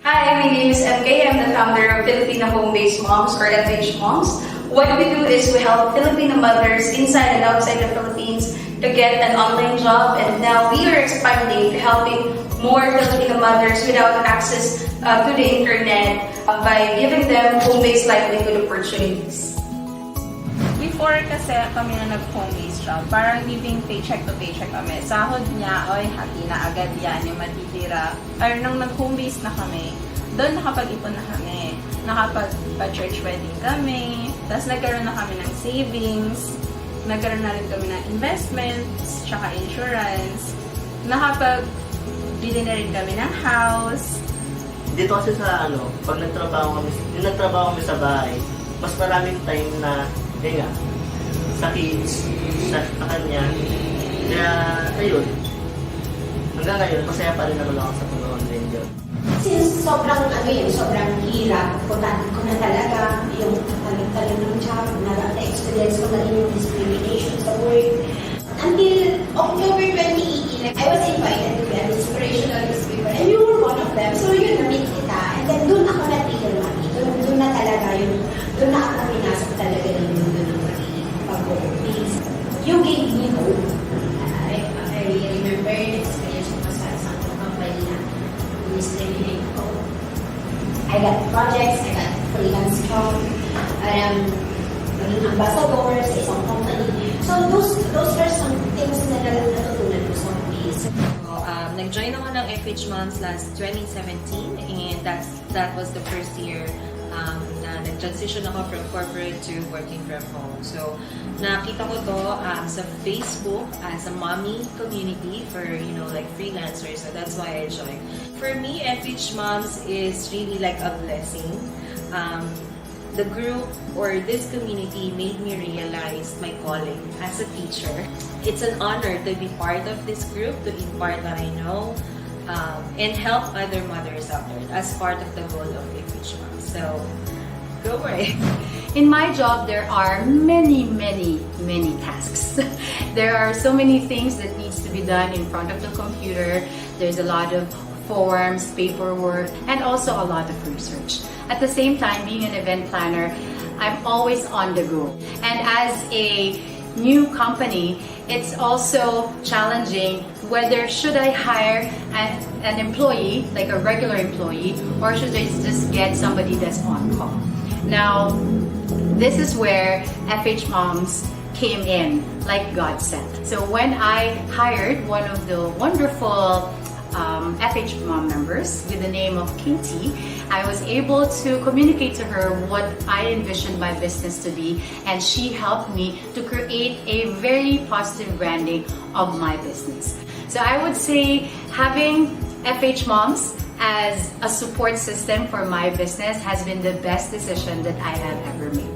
Hi, my name is MK. I'm the founder of Filipino Home-Based Moms or FH Moms. What we do is we help Filipino mothers inside and outside the Philippines to get an online job, and now we are expanding to helping more Filipino mothers without access to the internet by giving them home-based livelihood opportunities. Before kasi kami na nag-home-based job, parang living paycheck to paycheck kami. Sahod niya, oy, hati na agad yan yung matitira. Pero nung nag-home-based na kami, doon nakapag-ipon na kami. Nakapag-church wedding kami. Tapos nagkaroon na kami ng savings. Nagkaroon na rin kami ng investments, tsaka insurance. Nakapag-bili na rin kami ng house. Dito kasi sa pag nagtrabaho kami sa bahay, mas maraming time na sa kids, sa kanya. Kaya, ayun. Hanggang ngayon, masaya pa rin naman ako sa pag-online yun. Since sobrang hirap, importante ko na talaga yung talag-talag ng job, na-experience ko na rin yung discrimination sa work. Until October 2018, I was invited to be an inspirational speaker, and you were one of them. So yun, na-meet kita. And then doon ako natigil, Mami. Doon na talaga doon na ako pinasok talaga yung mundo ng pag-work. You gave me hope. I remember the experience ko sa isang company na discriminate ko. I got projects, I got freelance job, naging ambassador sa isang company. So those are some things na natutunan ko sa office. Nag-join ako ng FH Moms last 2017, and that was the first year na nag-transition ako from corporate to working from home. So, nakita ko to sa Facebook as a mommy community for, like freelancers. So, that's why I joined. For me, FH Moms is really like a blessing. The group or this community made me realize my calling as a teacher. It's an honor to be part of this group, to impart what I know, and help other mothers out there as part of the goal of FH Moms. So, go for it. In my job, there are many tasks. There are so many things that needs to be done in front of the computer. There's a lot of forms, paperwork, and also a lot of research. At the same time, being an event planner, I'm always on the go. And as a new company, it's also challenging whether should I hire an employee, like a regular employee, or should I just get somebody that's on call. Now, this is where FH Moms came in, like God said. So when I hired one of the wonderful FH Mom members with the name of Katie, I was able to communicate to her what I envisioned my business to be, and she helped me to create a very positive branding of my business. So I would say having FH Moms as a support system for my business has been the best decision that I have ever made.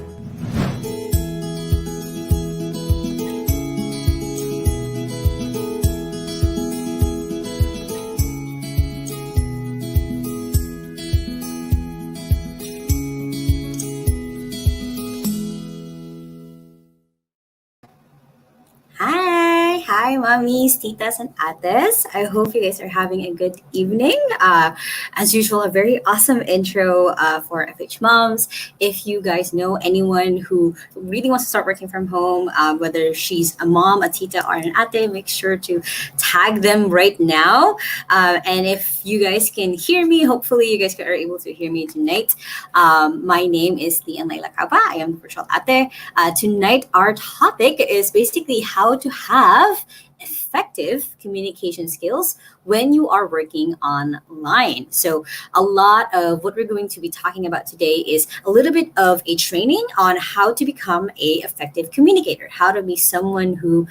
Hi, mommies, titas, and ates. I hope you guys are having a good evening. As usual, a very awesome intro for FH Moms. If you guys know anyone who really wants to start working from home, whether she's a mom, a tita, or an ate, make sure to tag them right now. And if you guys can hear me, hopefully you guys are able to hear me tonight. My name is Lai Lacaba. I am the virtual ate. Tonight, our topic is basically how to have effective communication skills when you are working online. So a lot of what we're going to be talking about today is a little bit of a training on how to become a effective communicator, how to be someone who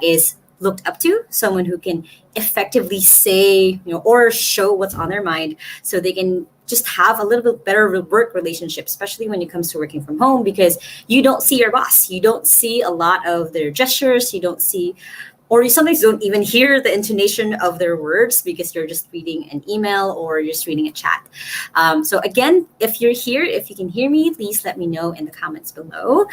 is looked up to, someone who can effectively say, or show what's on their mind, so they can just have a little bit better work relationship, especially when it comes to working from home, because you don't see your boss. You don't see a lot of their gestures. You don't see, or you sometimes don't even hear the intonation of their words because you're just reading an email or you're just reading a chat. So again, if you're here, if you can hear me, please let me know in the comments below.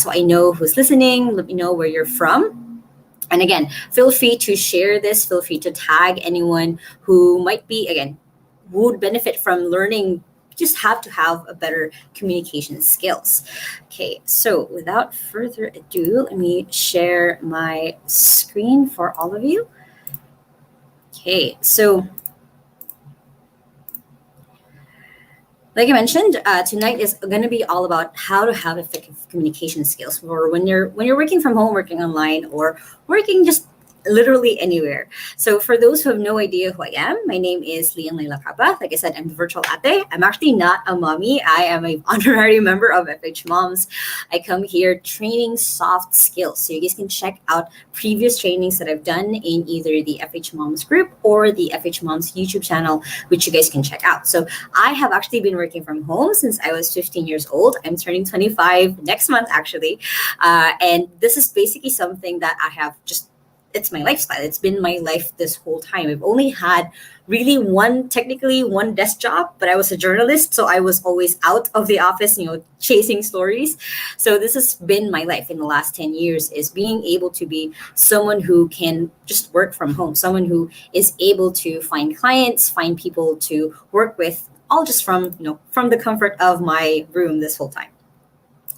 So I know who's listening. Let me know where you're from. And again, feel free to share this, feel free to tag anyone who might be, again, would benefit from learning. Just have to have a better communication skills. Okay, so without further ado, let me share my screen for all of you. Okay, so like I mentioned, tonight is going to be all about how to have effective communication skills for when you're working from home, working online, or working just literally anywhere. So for those who have no idea who I am, my name is Lai Lacaba. Like I said, I'm the virtual ate. I'm actually not a mommy. I am an honorary member of FH Moms. I come here training soft skills. So you guys can check out previous trainings that I've done in either the FH Moms group or the FH Moms YouTube channel, which you guys can check out. So I have actually been working from home since I was 15 years old. I'm turning 25 next month, actually. And this is basically something that I have just, it's my lifestyle. It's been my life this whole time. I've only had really technically one desk job, but I was a journalist. So I was always out of the office, chasing stories. So this has been my life in the last 10 years, is being able to be someone who can just work from home, someone who is able to find clients, find people to work with, all just from the comfort of my room this whole time.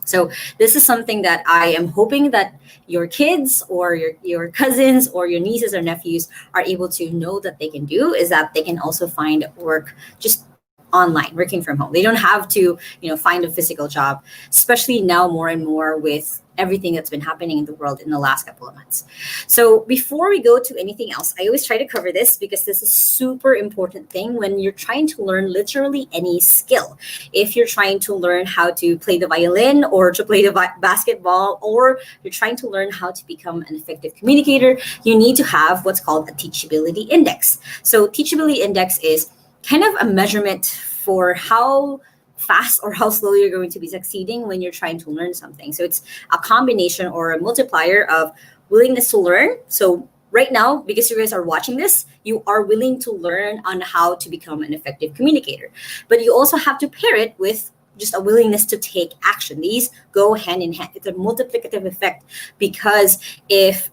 So this is something that I am hoping that your kids or your cousins or your nieces or nephews are able to know that they can do, is that they can also find work just online, working from home. They don't have to, find a physical job, especially now more and more with everything that's been happening in the world in the last couple of months. So before we go to anything else, I always try to cover this because this is super important thing when you're trying to learn literally any skill. If you're trying to learn how to play the violin or to play the basketball, or you're trying to learn how to become an effective communicator, you need to have what's called a teachability index. So teachability index is kind of a measurement for how fast or how slow you're going to be succeeding when you're trying to learn something. So it's a combination or a multiplier of willingness to learn. So right now, because you guys are watching this, you are willing to learn on how to become an effective communicator. But you also have to pair it with just a willingness to take action. These go hand in hand. It's a multiplicative effect, because if,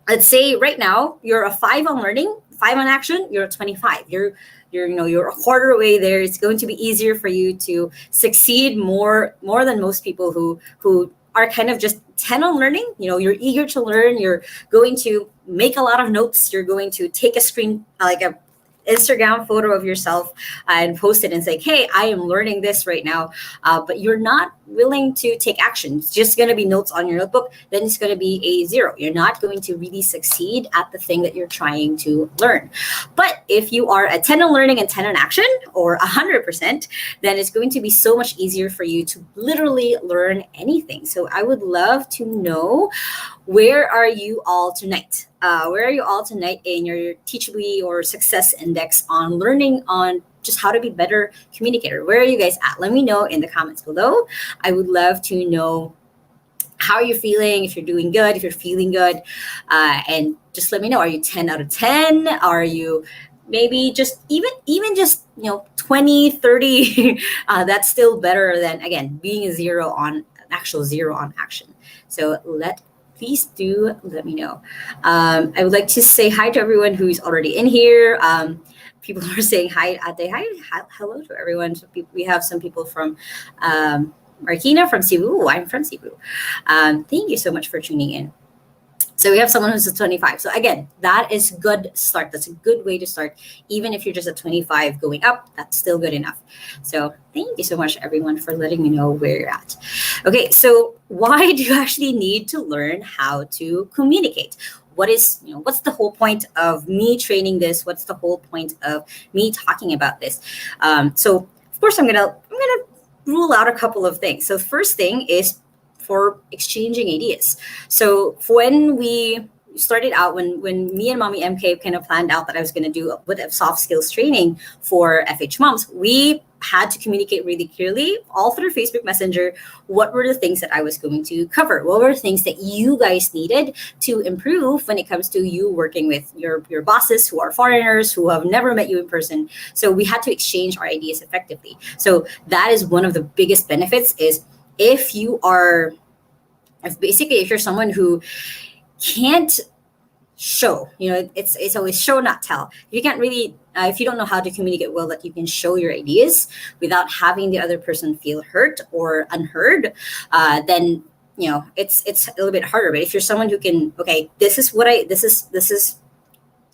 let's say right now, you're a 5 on learning, 5 on action, you're a 25. You're a quarter away there. It's going to be easier for you to succeed more than most people who are kind of just 10 on learning. You're eager to learn. You're going to make a lot of notes. You're going to take a screen, like a Instagram photo of yourself and post it and say, hey, I am learning this right now. But you're not willing to take action. It's just going to be notes on your notebook. Then it's going to be a 0. You're not going to really succeed at the thing that you're trying to learn. But if you are a 10 on learning and 10 on action, or 100%, then it's going to be so much easier for you to literally learn anything. So I would love to know, where are you all tonight? Where are you all tonight in your teachability or success index on learning on just how to be better communicator? Where are you guys at? Let me know in the comments below. I would love to know how you're feeling, if you're doing good, if you're feeling good. And just let me know, are you 10 out of 10? Are you maybe just even just 20, 30? That's still better than, again, being a 0 on actual 0 on action. So please do let me know. I would like to say hi to everyone who's already in here. People are saying hi, Ate. Hi, hello to everyone. So we have some people from Marikina from Cebu. I'm from Cebu. Thank you so much for tuning in. So we have someone who's a 25. So again, that is good start. That's a good way to start. Even if you're just a 25 going up, that's still good enough. So thank you so much, everyone, for letting me know where you're at. Okay, so why do you actually need to learn how to communicate? What's the whole point of me training this? What's the whole point of me talking about this? So of course, I'm gonna rule out a couple of things. So first thing is for exchanging ideas. So when we started out, when me and Mommy MK kind of planned out that I was going to do a bit of soft skills training for FH Moms, we had to communicate really clearly all through Facebook Messenger what were the things that I was going to cover. What were the things that you guys needed to improve when it comes to you working with your bosses who are foreigners, who have never met you in person. So we had to exchange our ideas effectively. So that is one of the biggest benefits, is if you're someone who can't show, it's always show not tell. You can't really, if you don't know how to communicate well, that you can show your ideas without having the other person feel hurt or unheard, then it's a little bit harder. But if you're someone who can, okay, this is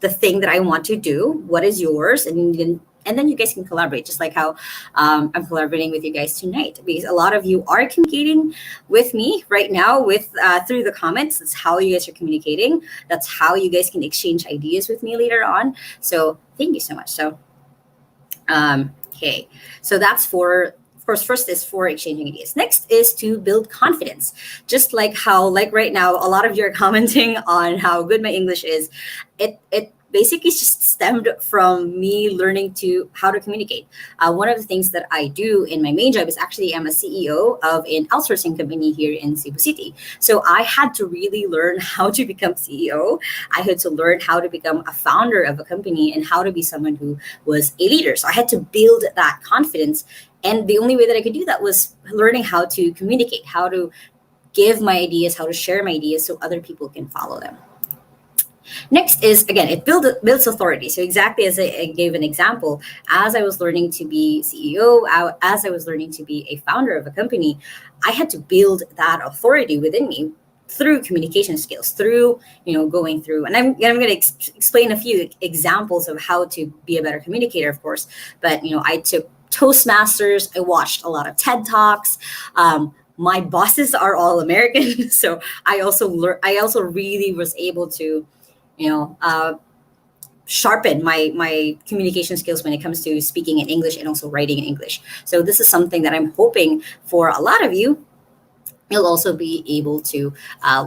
the thing that I want to do, what is yours, and then you guys can collaborate, just like how I'm collaborating with you guys tonight, because a lot of you are communicating with me right now with through the comments. That's how you guys are communicating. That's how you guys can exchange ideas with me later on. So thank you so much. So okay, so that's for, of course, first is for exchanging ideas. Next is to build confidence. Just like how, like right now, a lot of you are commenting on how good my English is. It basically just stemmed from me learning to how to communicate. One of the things that I do in my main job is actually I'm a CEO of an outsourcing company here in Cebu City. So I had to really learn how to become CEO. I had to learn how to become a founder of a company and how to be someone who was a leader. So I had to build that confidence. And the only way that I could do that was learning how to communicate, how to give my ideas, how to share my ideas so other people can follow them. Next is, again, it builds authority. So exactly as I gave an example, as I was learning to be CEO, as I was learning to be a founder of a company, I had to build that authority within me through communication skills, through going through, and I'm going to explain a few examples of how to be a better communicator, of course. But I took Toastmasters, I watched a lot of TED Talks. My bosses are all American, so I also really was able to sharpen my communication skills when it comes to speaking in English and also writing in English. So this is something that I'm hoping for a lot of you, you'll also be able to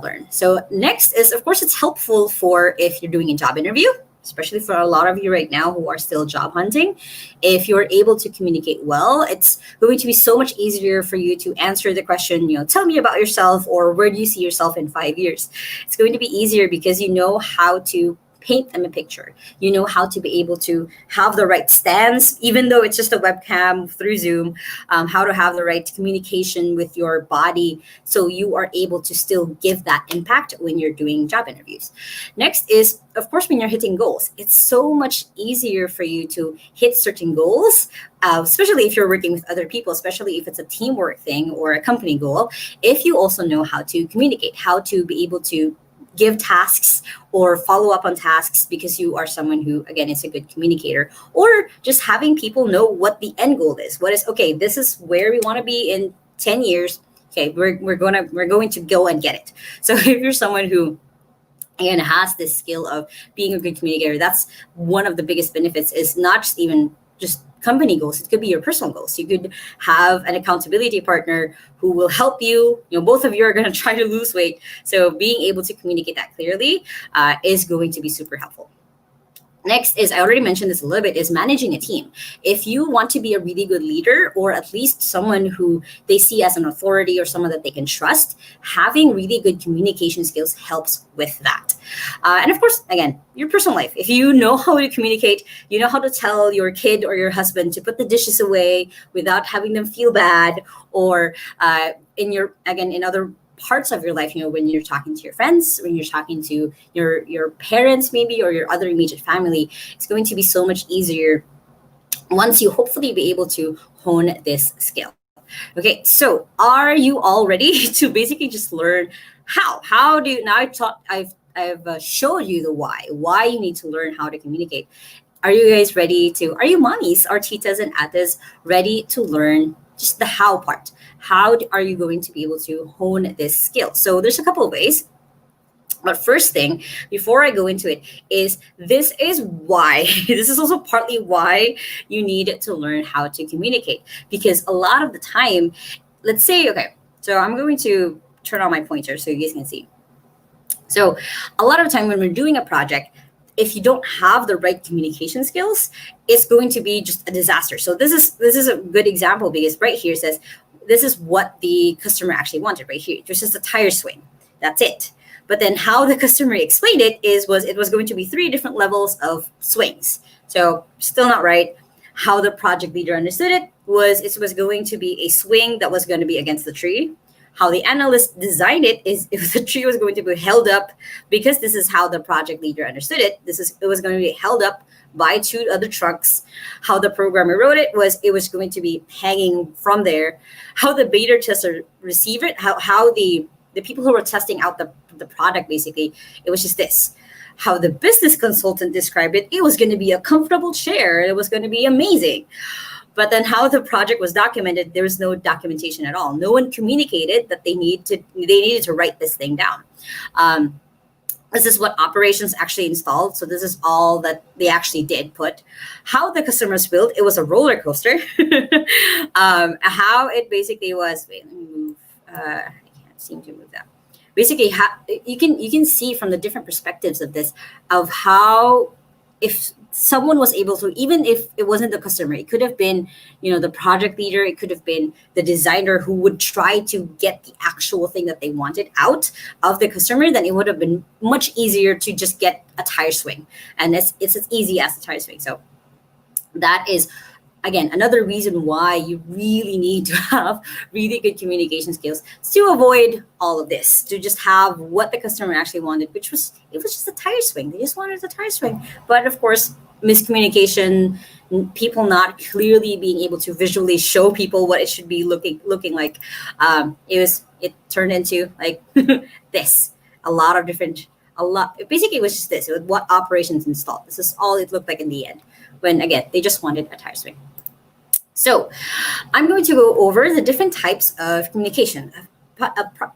learn. So next is, of course, it's helpful for if you're doing a job interview, especially for a lot of you right now who are still job hunting. If you're able to communicate well, it's going to be so much easier for you to answer the question, tell me about yourself, or where do you see yourself in 5 years? It's going to be easier because you know how to paint them a picture. You know how to be able to have the right stance, even though it's just a webcam through Zoom, how to have the right communication with your body so you are able to still give that impact when you're doing job interviews. Next is, of course, when you're hitting goals. It's so much easier for you to hit certain goals, especially if you're working with other people, especially if it's a teamwork thing or a company goal, if you also know how to communicate, how to be able to give tasks or follow up on tasks, because you are someone who, again, is a good communicator, or just having people know what the end goal is. What is, okay, this is where we want to be in 10 years. Okay, we're going to go and get it. So if you're someone who, again, has this skill of being a good communicator, that's one of the biggest benefits, is not just even just company goals. It could be your personal goals. You could have an accountability partner who will help you. Both of you are going to try to lose weight. So being able to communicate that clearly is going to be super helpful. Next is, I already mentioned this a little bit, is managing a team. If you want to be a really good leader, or at least someone who they see as an authority or someone that they can trust, having really good communication skills helps with that. And of course, again, your personal life. If you know how to communicate, you know how to tell your kid or your husband to put the dishes away without having them feel bad, or in other parts of your life, when you're talking to your friends, when you're talking to your parents maybe, or your other immediate family, it's going to be so much easier once you hopefully be able to hone this skill. Okay, so are you all ready to basically just learn how do you, now I've showed you the why you need to learn how to communicate. Are you guys ready to, are you mommies, or titas and ates, ready to learn just the how part? How are you going to be able to hone this skill? So there's a couple of ways. But first thing, before I go into it, is this is why, this is also partly why you need to learn how to communicate. Because a lot of the time, let's say, okay, so I'm going to turn on my pointer so you guys can see. So a lot of the time when we're doing a project, if you don't have the right communication skills, it's going to be just a disaster. So this is a good example, because right here says, this is what the customer actually wanted right here. There's just a tire swing. That's it. But then how the customer explained it was going to be 3 different levels of swings. So still not right. How the project leader understood it was going to be a swing that was going to be against the tree, How the analyst designed it is if the tree was going to be held up, because this is how the project leader understood it. It was going to be held up by two other trucks. How the programmer wrote it was going to be hanging from there. How the beta tester received it, how the people who were testing out the product, basically, it was just this. How the business consultant described it, it was going to be a comfortable chair. It was going to be amazing. But then how the project was documented, there was no documentation at all. No one communicated that they needed to write this thing down. This is what operations actually installed. So this is all that they actually did put. How the customers built, it was a roller coaster. How it basically was, wait, let me move. I can't seem to move that. Basically, you can see from the different perspectives of this, of how if someone was able to, even if it wasn't the customer, it could have been, the project leader, it could have been the designer who would try to get the actual thing that they wanted out of the customer, then it would have been much easier to just get a tire swing. And it's as easy as a tire swing. So that is, again, another reason why you really need to have really good communication skills to avoid all of this, to just have what the customer actually wanted, it was just a tire swing. They just wanted a tire swing. But of course, miscommunication, people not clearly being able to visually show people what it should be looking like. It turned into like this. Basically, it was just this. It was what operations installed. This is all it looked like in the end, when again, they just wanted a tire swing. So I'm going to go over the different types of communication.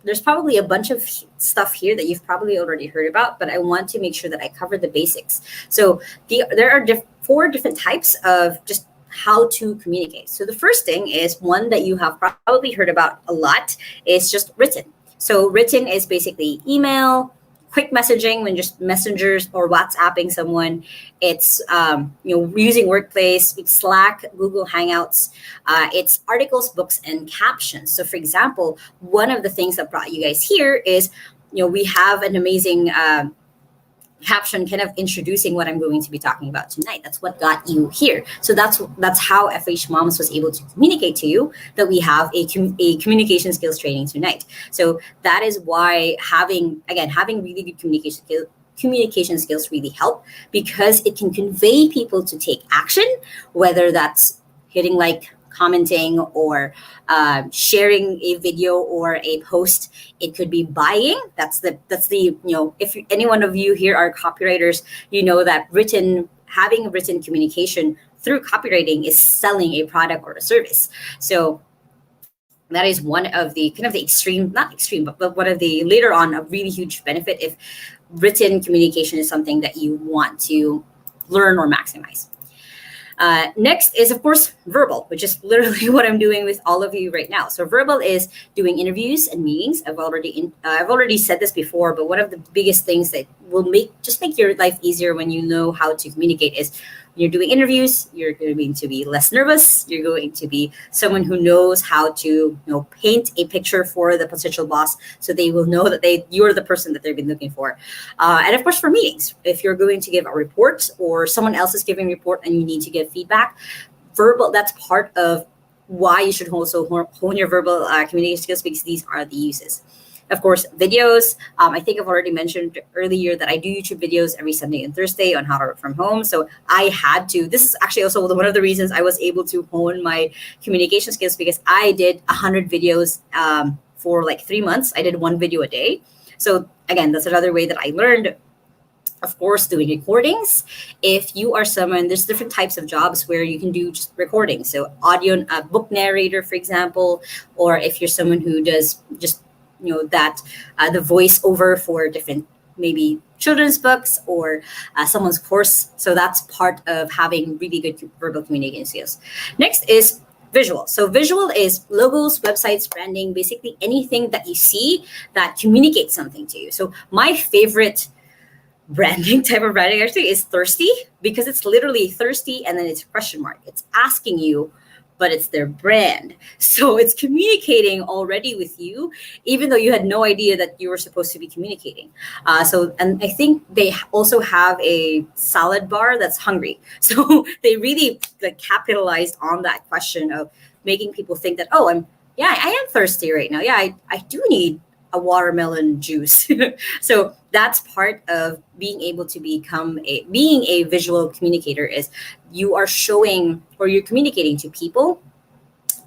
There's probably a bunch of stuff here that you've probably already heard about, but I want to make sure that I cover the basics. So there are 4 different types of just how to communicate. So the first thing is one that you have probably heard about a lot, is just written. So written is basically email, quick messaging, when just messengers or WhatsApping someone. It's using Workplace, it's Slack, Google Hangouts. It's articles, books, and captions. So for example, one of the things that brought you guys here is we have an amazing caption kind of introducing what I'm going to be talking about tonight. That's what got you here. So that's how FH Moms was able to communicate to you that we have a communication skills training tonight. So that is why having really good communication skills really help, because it can convey people to take action, whether that's hitting like, commenting, or sharing a video or a post. It could be buying. That's the if any one of you here are copywriters, you know that having written communication through copywriting is selling a product or a service. So that is one of the kind of the extreme, not extreme, but one of the later on a really huge benefit if written communication is something that you want to learn or maximize. Next is, of course, verbal, which is literally what I'm doing with all of you right now. So verbal is doing interviews and meetings. I've already said this before, but one of the biggest things that will make your life easier when you know how to communicate is when you're doing interviews, you're going to be less nervous. You're going to be someone who knows how to paint a picture for the potential boss, so they will know that you're the person that they've been looking for. And of course, for meetings, if you're going to give a report or someone else is giving a report and you need to give feedback, verbal, that's part of why you should also hone your verbal communication skills, because these are the uses. Of course, videos. I think I've already mentioned earlier that I do YouTube videos every Sunday and Thursday on how to work from home. So I had to, this is actually also one of the reasons I was able to hone my communication skills, because I did 100 videos for like 3 months. I did 1 video a day. So again, that's another way that I learned. Of course, doing recordings. If you are someone, there's different types of jobs where you can do just recording. So audio, book narrator, for example, or if you're someone who does just the voiceover for different maybe children's books or someone's course. So that's part of having really good verbal communication skills. Next is visual. So visual is logos, websites, branding, basically anything that you see that communicates something to you. So my favorite type of branding actually is thirsty, because it's literally thirsty and then it's a question mark. It's asking you, but it's their brand. So it's communicating already with you, even though you had no idea that you were supposed to be communicating. And I think they also have a salad bar that's hungry. So they really capitalized on that question of making people think that, yeah, I am thirsty right now. Yeah, I do need a watermelon juice. So that's part of being able to being a visual communicator is you are showing or you're communicating to people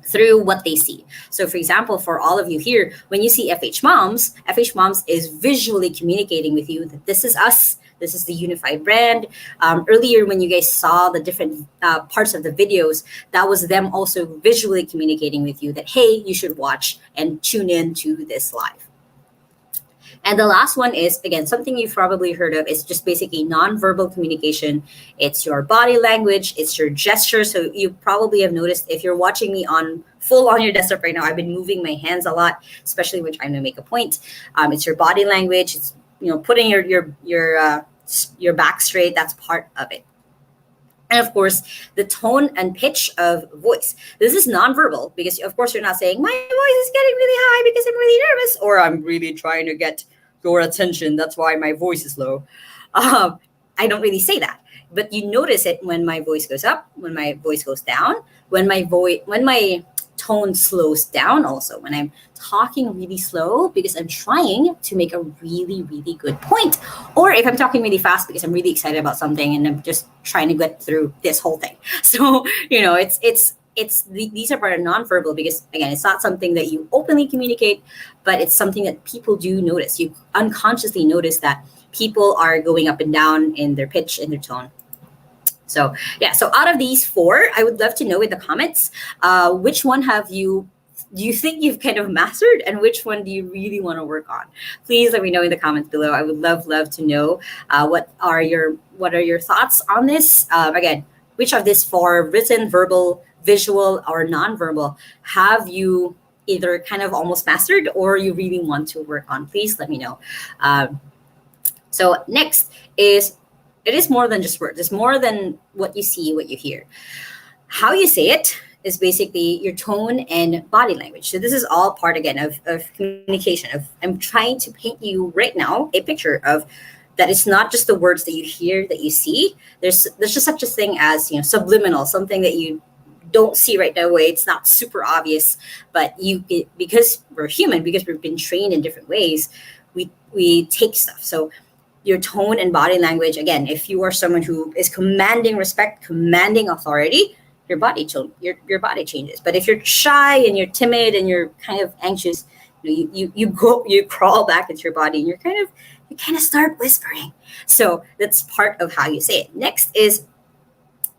through what they see. So, for example, for all of you here, when you see FH Moms is visually communicating with you that this is us. This is the unified brand. Earlier, when you guys saw the different parts of the videos, that was them also visually communicating with you that, hey, you should watch and tune in to this live. And the last one is, again, something you've probably heard of. It's just basically nonverbal communication. It's your body language, it's your gesture. So you probably have noticed if you're watching me on full on your desktop right now, I've been moving my hands a lot, especially when trying to make a point. It's your body language. It's putting your back straight. That's part of it. And of course, the tone and pitch of voice. This is nonverbal because, of course, you're not saying, my voice is getting really high because I'm really nervous, or I'm really trying to get your attention. That's why my voice is low. I don't really say that. But you notice it when my voice goes up, when my voice goes down, when my tone slows down also, when I'm talking really slow because I'm trying to make a really, really good point. Or if I'm talking really fast because I'm really excited about something and I'm just trying to get through this whole thing. So, these are part of nonverbal because, again, it's not something that you openly communicate, but it's something that people do notice. You unconsciously notice that people are going up and down in their pitch and their tone. So yeah, so out of these four, I would love to know in the comments, which one do you think you've kind of mastered, and which one do you really want to work on? Please let me know in the comments below. I would love to know what are your thoughts on this. Again, which of these four, written, verbal, visual, or nonverbal, have you either kind of almost mastered or you really want to work on? Please let me know. So next is, it is more than just words. It's more than what you see, what you hear. How you say it is basically your tone and body language. So this is all part, again, of communication. I'm trying to paint you right now a picture of that it's not just the words that you hear, that you see. There's just such a thing as subliminal, something that you don't see right away. It's not super obvious, but because we're human, because we've been trained in different ways, we take stuff. So your tone and body language, again, if you are someone who is commanding respect, commanding authority, your body changes. But if you're shy and you're timid and you're kind of anxious, you crawl back into your body and you kind of start whispering. So that's part of how you say it. Next is,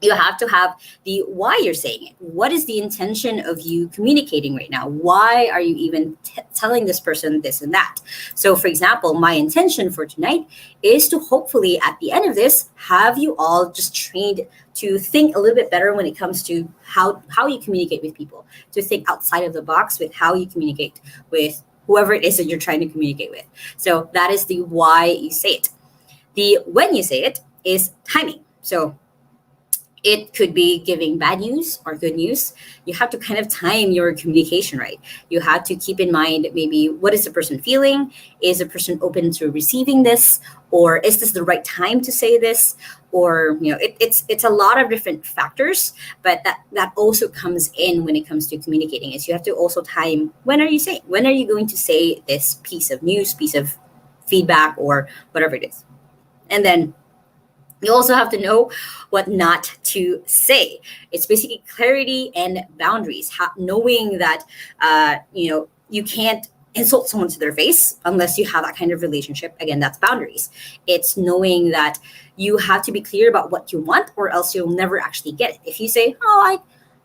you have to have the why you're saying it. What is the intention of you communicating right now? Why are you even telling this person this and that? So, for example, my intention for tonight is to hopefully at the end of this have you all just trained to think a little bit better when it comes to how you communicate with people, to think outside of the box with how you communicate with whoever it is that you're trying to communicate with. So that is the why you say it. The when you say it is timing. So it could be giving bad news or good news. You have to kind of time your communication right. You have to keep in mind maybe what is the person feeling? Is the person open to receiving this? Or is this the right time to say this? Or, it's a lot of different factors, but that also comes in when it comes to communicating is you have to also time when are you going to say this piece of news, piece of feedback, or whatever it is. And then you also have to know what not to say. It's basically clarity and boundaries. Knowing that, you can't insult someone to their face unless you have that kind of relationship. Again, that's boundaries. It's knowing that you have to be clear about what you want, or else you'll never actually get it. If you say,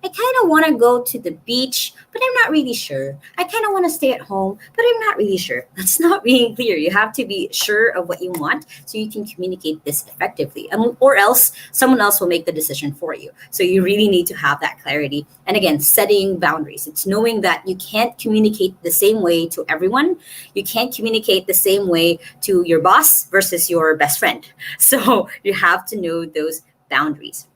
I kind of want to go to the beach, but I'm not really sure. I kind of want to stay at home, but I'm not really sure. That's not being clear. You have to be sure of what you want so you can communicate this effectively, or else someone else will make the decision for you. So you really need to have that clarity. And again, setting boundaries. It's knowing that you can't communicate the same way to everyone. You can't communicate the same way to your boss versus your best friend. So you have to know those boundaries.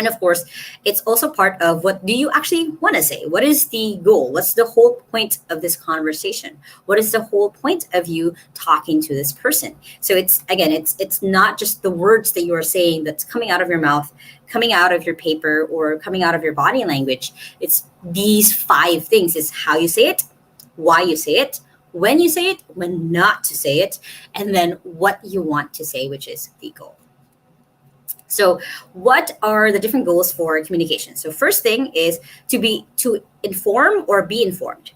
And of course, it's also part of what do you actually want to say? What is the goal? What's the whole point of this conversation? What is the whole point of you talking to this person? So it's again, it's not just the words that you are saying that's coming out of your mouth, coming out of your paper, or coming out of your body language. It's these 5 things. It's how you say it, why you say it, when you say it, when not to say it, and then what you want to say, which is the goal. So what are the different goals for communication? So first thing is to inform or be informed.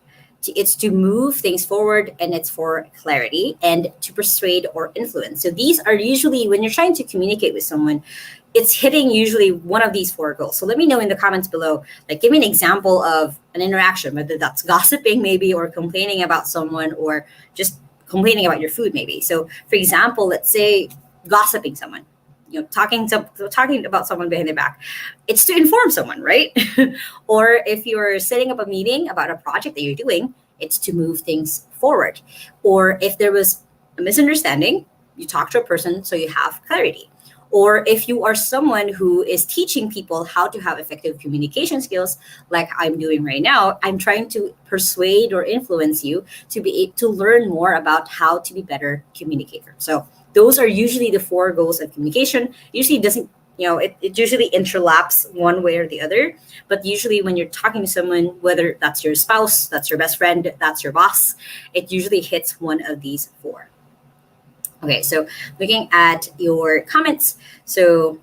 It's to move things forward, and it's for clarity, and to persuade or influence. So these are usually, when you're trying to communicate with someone, it's hitting usually one of these 4 goals. So let me know in the comments below, like give me an example of an interaction, whether that's gossiping maybe, or complaining about someone, or just complaining about your food maybe. So for example, let's say gossiping someone, talking about someone behind their back. It's to inform someone, right? Or if you're setting up a meeting about a project that you're doing, it's to move things forward. Or if there was a misunderstanding, you talk to a person so you have clarity. Or if you are someone who is teaching people how to have effective communication skills, like I'm doing right now, I'm trying to persuade or influence you to learn more about how to be better communicator. So those are usually the 4 goals of communication. Usually doesn't, it usually interlaps one way or the other. But usually when you're talking to someone, whether that's your spouse, that's your best friend, that's your boss, it usually hits one of these 4. Okay, so looking at your comments. So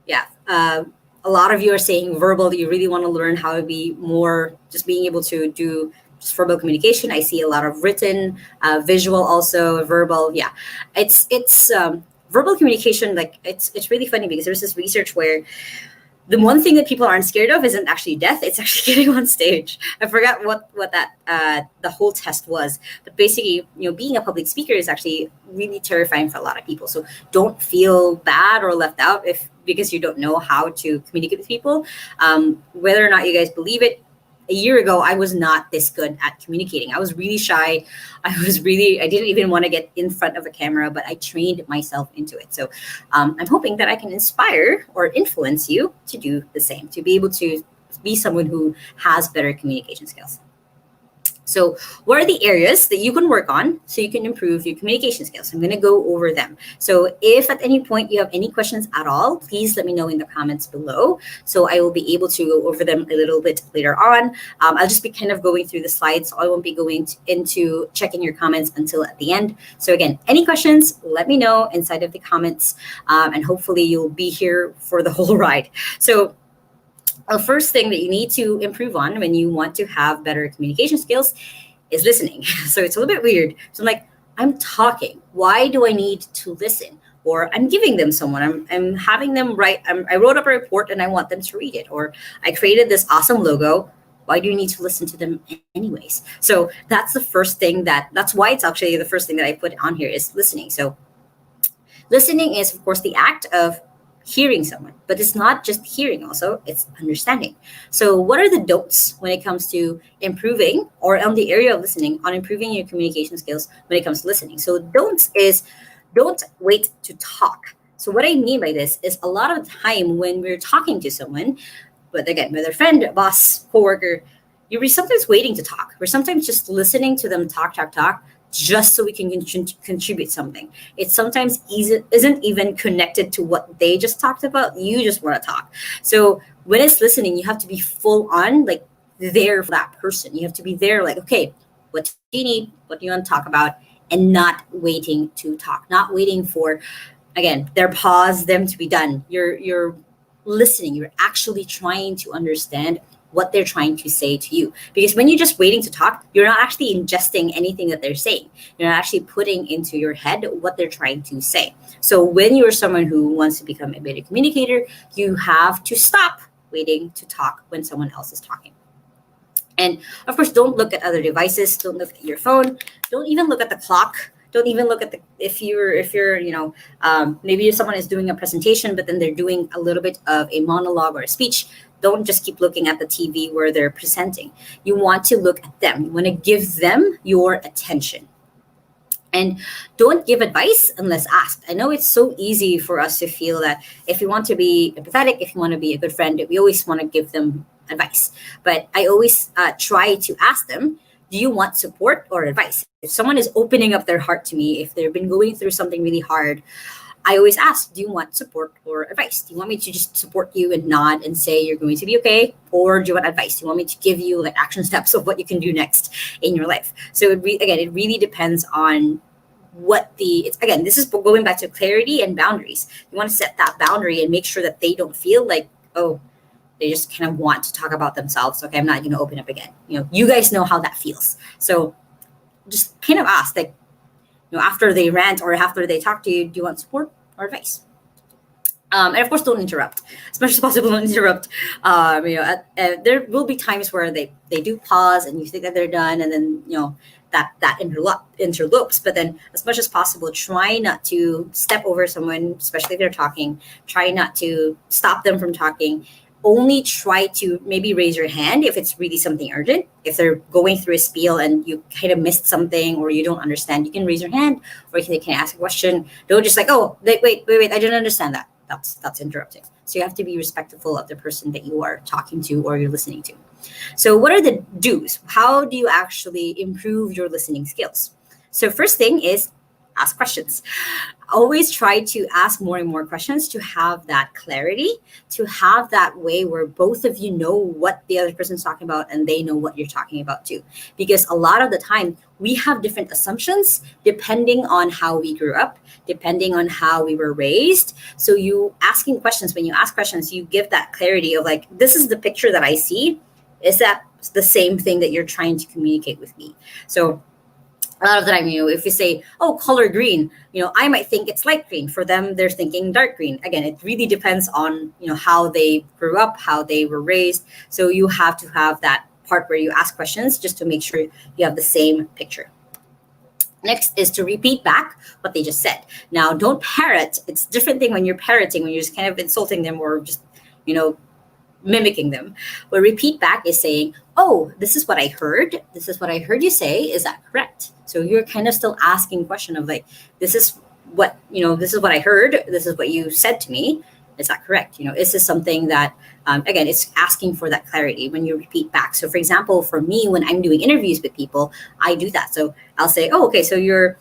yeah, a lot of you are saying verbal, that you really want to learn how to be more just being able to do just verbal communication. I see a lot of written, visual, also verbal. Yeah, it's verbal communication. Like it's really funny because there's this research where the one thing that people aren't scared of isn't actually death. It's actually getting on stage. I forgot what that the whole test was, but basically, being a public speaker is actually really terrifying for a lot of people. So don't feel bad or left out because you don't know how to communicate with people. Whether or not you guys believe it, a year ago, I was not this good at communicating. I was really shy. I didn't even want to get in front of a camera, but I trained myself into it. So I'm hoping that I can inspire or influence you to do the same, to be able to be someone who has better communication skills. So what are the areas that you can work on so you can improve your communication skills? I'm going to go over them. So if at any point you have any questions at all, please let me know in the comments below. So I will be able to go over them a little bit later on. I'll just be kind of going through the slides. So I won't be going into checking your comments until at the end. So again, any questions, let me know inside of the comments. And hopefully you'll be here for the whole ride. So the first thing that you need to improve on when you want to have better communication skills is listening. So it's a little bit weird. So I'm talking. Why do I need to listen? Or I'm giving them someone. I'm having them write. I wrote up a report and I want them to read it. Or I created this awesome logo. Why do you need to listen to them anyways? So that's the first thing that's why it's actually the first thing that I put on here is listening. So listening is, of course, the act of hearing someone, but it's not just hearing, also it's understanding. So what are the don'ts when it comes to improving, or on the area of listening, on improving your communication skills when it comes to listening? So don'ts is don't wait to talk. So what I mean by this is a lot of the time when we're talking to someone, but again, whether friend, boss, coworker, you're sometimes waiting to talk. We're sometimes just listening to them talk, just so we can contribute something. It sometimes isn't even connected to what they just talked about. You just want to talk. So when it's listening, you have to be full on, like there for that person. You have to be there, like, okay, what do you need? What do you want to talk about? And not waiting to talk, not waiting for, again, their pause, them to be done. You're listening. You're actually trying to understand what they're trying to say to you. Because when you're just waiting to talk, you're not actually ingesting anything that they're saying. You're not actually putting into your head what they're trying to say. So when you're someone who wants to become a better communicator, you have to stop waiting to talk when someone else is talking. And of course, don't look at other devices. Don't look at your phone. Don't even look at the clock. Don't even look at if you're maybe someone is doing a presentation, but then they're doing a little bit of a monologue or a speech. Don't just keep looking at the TV where they're presenting. You want to look at them. You want to give them your attention. And don't give advice unless asked. I know it's so easy for us to feel that if you want to be empathetic, if you want to be a good friend, we always want to give them advice. But I always try to ask them, do you want support or advice? If someone is opening up their heart to me, if they've been going through something really hard, I always ask, do you want support or advice? Do you want me to just support you and nod and say you're going to be okay? Or do you want advice? Do you want me to give you like action steps of what you can do next in your life? So again, it really depends on this is going back to clarity and boundaries. You want to set that boundary and make sure that they don't feel like, oh, they just kind of want to talk about themselves. Okay, I'm not going to open up again. You guys know how that feels. So just kind of ask, like, after they rant or after they talk to you, do you want support or advice? And of course, don't interrupt. As much as possible, don't interrupt. There will be times where they do pause and you think that they're done, and then that interlopes. But then, as much as possible, try not to step over someone, especially if they're talking. Try not to stop them from talking. Only try to maybe raise your hand if it's really something urgent. If they're going through a spiel and you kind of missed something or you don't understand, you can raise your hand or they can ask a question. Don't just like, oh, wait, I didn't understand that. That's interrupting. So you have to be respectful of the person that you are talking to or you're listening to. So what are the do's? How do you actually improve your listening skills? So first thing is ask questions. Always try to ask more and more questions to have that clarity, to have that way where both of you know what the other person's talking about and they know what you're talking about too. Because a lot of the time we have different assumptions depending on how we grew up, depending on how we were raised. So when you ask questions, you give that clarity of like, this is the picture that I see. Is that the same thing that you're trying to communicate with me? So a lot of the time, if you say, oh, color green, I might think it's light green. For them, they're thinking dark green. Again, it really depends on, how they grew up, how they were raised. So you have to have that part where you ask questions just to make sure you have the same picture. Next is to repeat back what they just said. Now, don't parrot. It's a different thing when you're parroting, when you're just kind of insulting them or just, mimicking them. What repeat back is saying, oh, this is what I heard. This is what I heard you say. Is that correct? So you're kind of still asking question of like, this is what I heard. This is what you said to me. Is that correct? Is this something that, again, it's asking for that clarity when you repeat back. So for example, for me, when I'm doing interviews with people, I do that. So I'll say, oh, okay, so your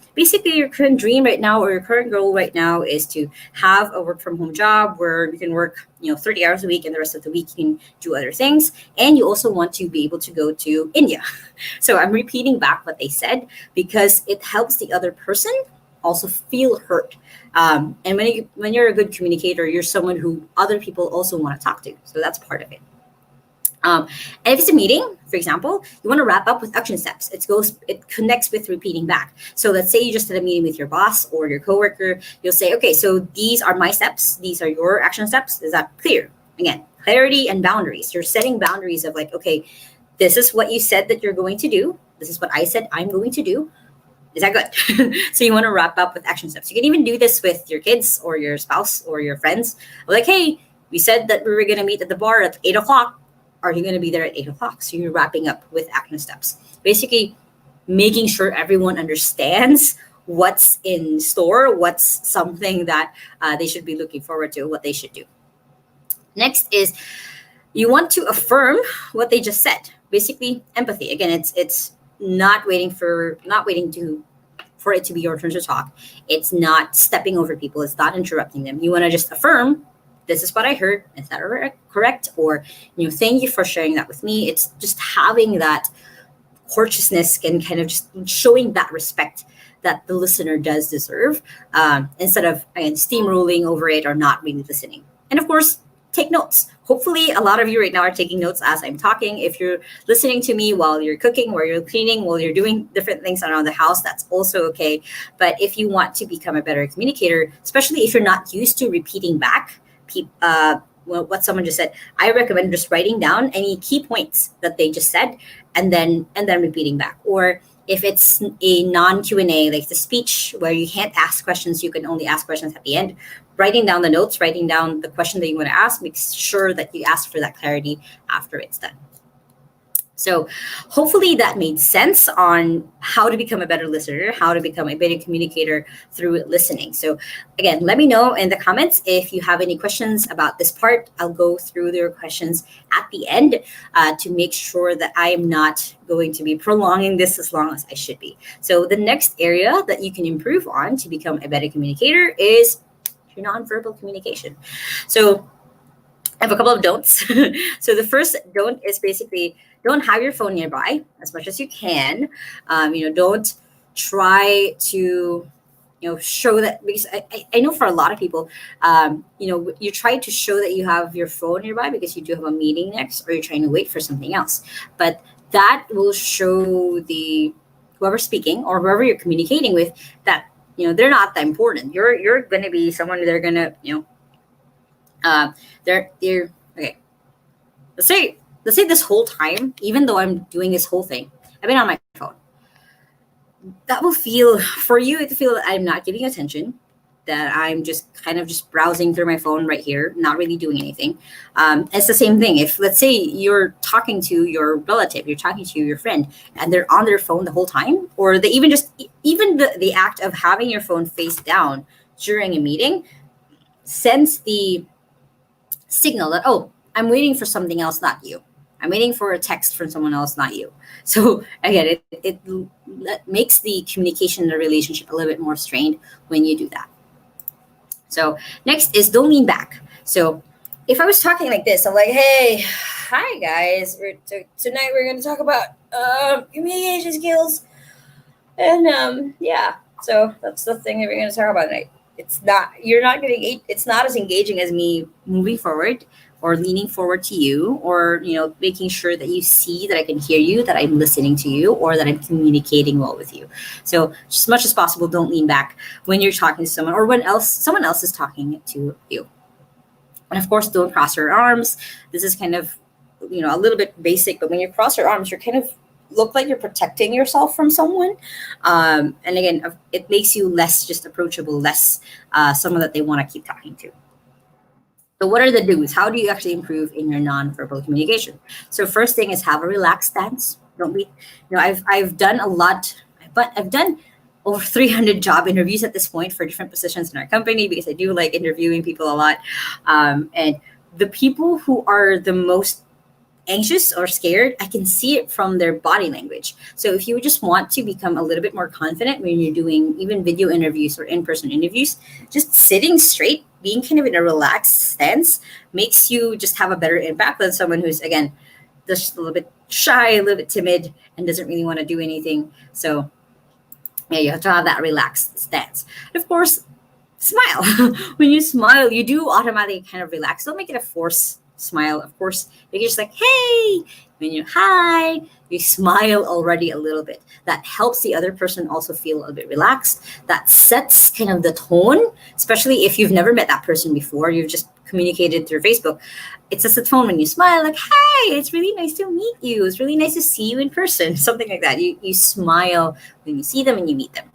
current dream right now or your current goal right now is to have a work from home job where you can work, 30 hours a week and the rest of the week you can do other things. And you also want to be able to go to India. So I'm repeating back what they said because it helps the other person also feel heard. And when you're a good communicator, you're someone who other people also want to talk to. So that's part of it. And if it's a meeting, for example, you want to wrap up with action steps. It connects with repeating back. So let's say you just had a meeting with your boss or your coworker. You'll say, okay, so these are my steps. These are your action steps. Is that clear? Again, clarity and boundaries. You're setting boundaries of like, okay, this is what you said that you're going to do. This is what I said I'm going to do. Is that good? So you want to wrap up with action steps. You can even do this with your kids or your spouse or your friends. Like, hey, we said that we were going to meet at the bar at 8:00. Are you going to be there at 8:00? So you're wrapping up with action steps. Basically, making sure everyone understands what's in store, what's something that they should be looking forward to, what they should do. Next is you want to affirm what they just said. Basically, empathy. Again, it's not waiting for it to be your turn to talk. It's not stepping over people. It's not interrupting them. You want to just affirm, this is what I heard. Is that correct? Or, thank you for sharing that with me. It's just having that courteousness and kind of just showing that respect that the listener does deserve, instead of, again, steamrolling over it or not really listening. And of course, take notes. Hopefully, a lot of you right now are taking notes as I'm talking. If you're listening to me while you're cooking, while you're cleaning, while you're doing different things around the house, that's also okay. But if you want to become a better communicator, especially if you're not used to repeating back what someone just said, I recommend just writing down any key points that they just said and then repeating back. Or if it's a non-Q&A, like the speech where you can't ask questions, you can only ask questions at the end, writing down the notes, writing down the question that you want to ask, make sure that you ask for that clarity after it's done. So hopefully that made sense on how to become a better listener, how to become a better communicator through listening. So again, let me know in the comments if you have any questions about this part. I'll go through your questions at the end to make sure that I am not going to be prolonging this as long as I should be. So the next area that you can improve on to become a better communicator is your nonverbal communication. So I have a couple of don'ts. So the first don't is basically don't have your phone nearby as much as you can. Don't try to show that, because I know for a lot of people, you try to show that you have your phone nearby because you do have a meeting next or you're trying to wait for something else. But that will show the whoever's speaking or whoever you're communicating with that they're not that important. You're going to be someone they're going to they're okay. Let's say this whole time, even though I'm doing this whole thing, I've been on my phone. That will feel for you to feel that I'm not giving attention, that I'm just kind of just browsing through my phone right here, not really doing anything. It's the same thing. If let's say you're talking to your relative, you're talking to your friend, and they're on their phone the whole time, or they even the act of having your phone face down during a meeting sends the signal that, oh, I'm waiting for something else, not you. I'm waiting for a text from someone else, not you. So again, it makes the communication in the relationship a little bit more strained when you do that. So next is don't lean back. So if I was talking like this, I'm like, hey, hi guys, tonight we're going to talk about communication skills. And so that's the thing that we're going to talk about tonight. It's not as engaging as me moving forward or leaning forward to you, or making sure that you see that I can hear you, that I'm listening to you, or that I'm communicating well with you. So just as much as possible, don't lean back when you're talking to someone or when someone else is talking to you. And of course, don't cross your arms. This is kind of a little bit basic, but when you cross your arms, you're kind of look like you're protecting yourself from someone. And again, it makes you less just approachable, less someone that they want to keep talking to. So what are the do's? How do you actually improve in your nonverbal communication? So first thing is have a relaxed stance. Don't be, I've done a lot, but I've done over 300 job interviews at this point for different positions in our company because I do like interviewing people a lot. And the people who are the most anxious or scared, I can see it from their body language. So if you just want to become a little bit more confident when you're doing even video interviews or in-person interviews, just sitting straight, being kind of in a relaxed stance makes you just have a better impact than someone who's, again, just a little bit shy, a little bit timid, and doesn't really want to do anything. So yeah, you have to have that relaxed stance. And of course, smile. When you smile, you do automatically kind of relax. Don't make it a forced smile. Of course, you're just like, hey, when you hi, you smile already a little bit. That helps the other person also feel a little bit relaxed. That sets kind of the tone, especially if you've never met that person before. You've just communicated through Facebook. It sets the tone when you smile, like, hey, it's really nice to meet you. It's really nice to see you in person. Something like that. You smile when you see them and you meet them.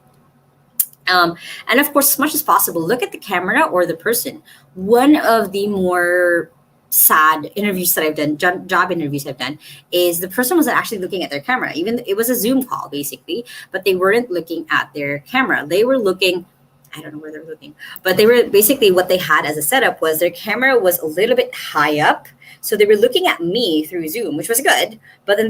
And of course, as much as possible, look at the camera or the person. One of the more sad interviews that I've done, job interviews I've done, is the person wasn't actually looking at their camera. Even it was a Zoom call basically, but they weren't looking at their camera. They were looking, I don't know where they were looking, but they were basically, what they had as a setup was their camera was a little bit high up. So they were looking at me through Zoom, which was good, but then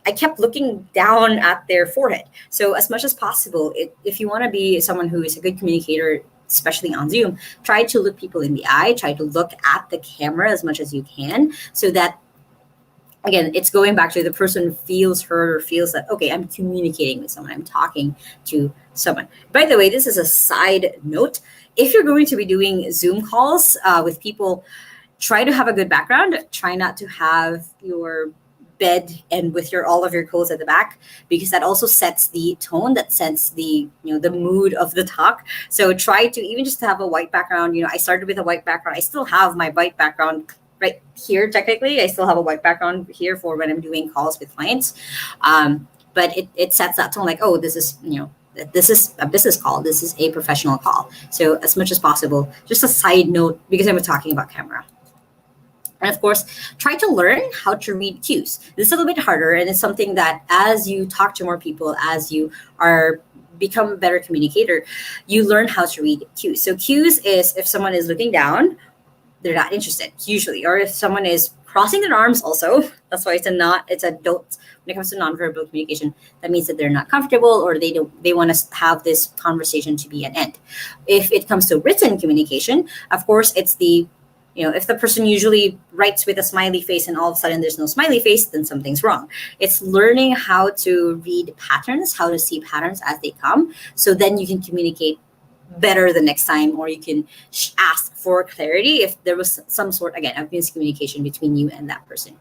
I kept looking down at their forehead. So as much as possible, if you want to be someone who is a good communicator, especially on Zoom, try to look people in the eye, try to look at the camera as much as you can, so that, again, it's going back to the person feels heard or feels that, okay, I'm communicating with someone, I'm talking to someone. By the way, this is a side note. If you're going to be doing Zoom calls with people, try to have a good background. Try not to have your bed and with all of your clothes at the back, because that also sets the tone, that sets the the mood of the talk. So try to even just have a white background. I started with a white background. I still have my white background right here. Technically, I still have a white background here for when I'm doing calls with clients. But it sets that tone, like, oh, this is this is a business call. This is a professional call. So as much as possible, just a side note, because I was talking about camera. And of course, try to learn how to read cues. This is a little bit harder, and it's something that as you talk to more people, as you are become a better communicator, you learn how to read cues. So cues is if someone is looking down, they're not interested usually, or if someone is crossing their arms also, that's why it's a don't. When it comes to nonverbal communication, that means that they're not comfortable, or they want to have this conversation to be an end. If it comes to written communication, of course, it's the, if the person usually writes with a smiley face and all of a sudden there's no smiley face, then something's wrong. It's learning how to read patterns, how to see patterns as they come, so then you can communicate better the next time, or you can ask for clarity if there was some sort, again, of miscommunication between you and that person.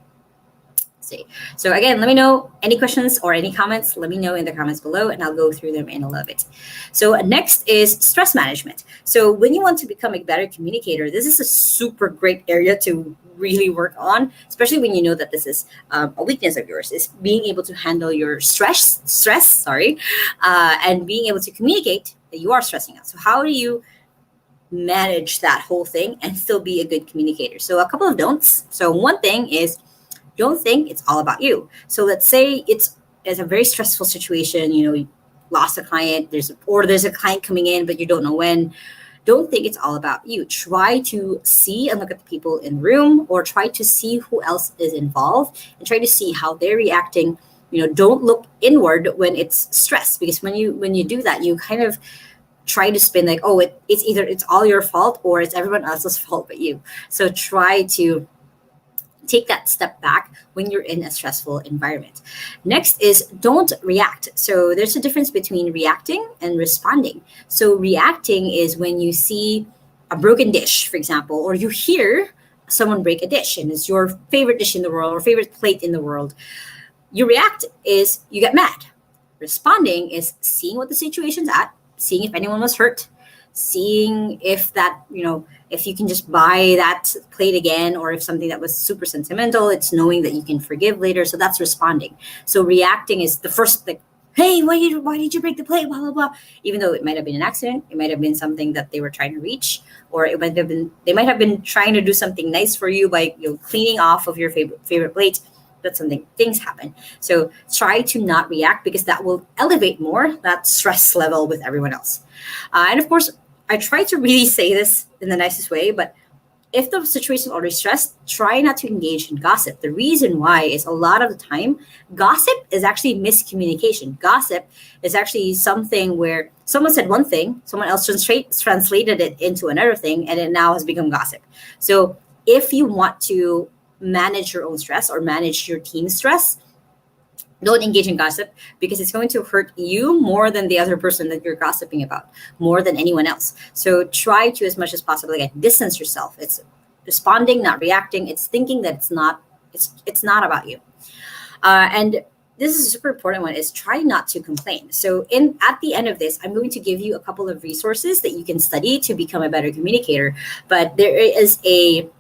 See. So again, let me know any questions or any comments. Let me know in the comments below, and I'll go through them in a little bit. So next is stress management. So when you want to become a better communicator, this is a super great area to really work on, especially when you know that this is a weakness of yours, is being able to handle your stress, and being able to communicate that you are stressing out. So how do you manage that whole thing and still be a good communicator? So a couple of don'ts. So one thing is, don't think it's all about you. So let's say it's a very stressful situation, you lost a client, there's a client coming in, but you don't know when. Don't think it's all about you. Try to see and look at the people in the room, or try to see who else is involved and try to see how they're reacting. Don't look inward when it's stress, because when you do that, you kind of try to spin like, oh, it's either it's all your fault or it's everyone else's fault but you. So try to take that step back when you're in a stressful environment. Next is don't react. So there's a difference between reacting and responding. So reacting is when you see a broken dish, for example, or you hear someone break a dish and it's your favorite dish in the world or favorite plate in the world. You react is you get mad. Responding is seeing what the situation's at, seeing if anyone was hurt, seeing if that, if you can just buy that plate again, or if something that was super sentimental, it's knowing that you can forgive later. So that's responding. So reacting is the first, like, hey, why did you break the plate? Blah, blah, blah. Even though it might have been an accident, it might have been something that they were trying to reach, or they might have been trying to do something nice for you by cleaning off of your favorite plate. That's something, things happen. So try to not react, because that will elevate more that stress level with everyone else. And of course, I try to really say this in the nicest way, but if the situation is already stressed, try not to engage in gossip. The reason why is a lot of the time, gossip is actually miscommunication. Gossip is actually something where someone said one thing, someone else translated it into another thing, and it now has become gossip. So if you want to manage your own stress or manage your team's stress, don't engage in gossip, because it's going to hurt you more than the other person that you're gossiping about, more than anyone else. So try to, as much as possible, again, distance yourself. It's responding, not reacting. It's thinking that it's not about you. And this is a super important one, is try not to complain. So at the end of this, I'm going to give you a couple of resources that you can study to become a better communicator. But there is a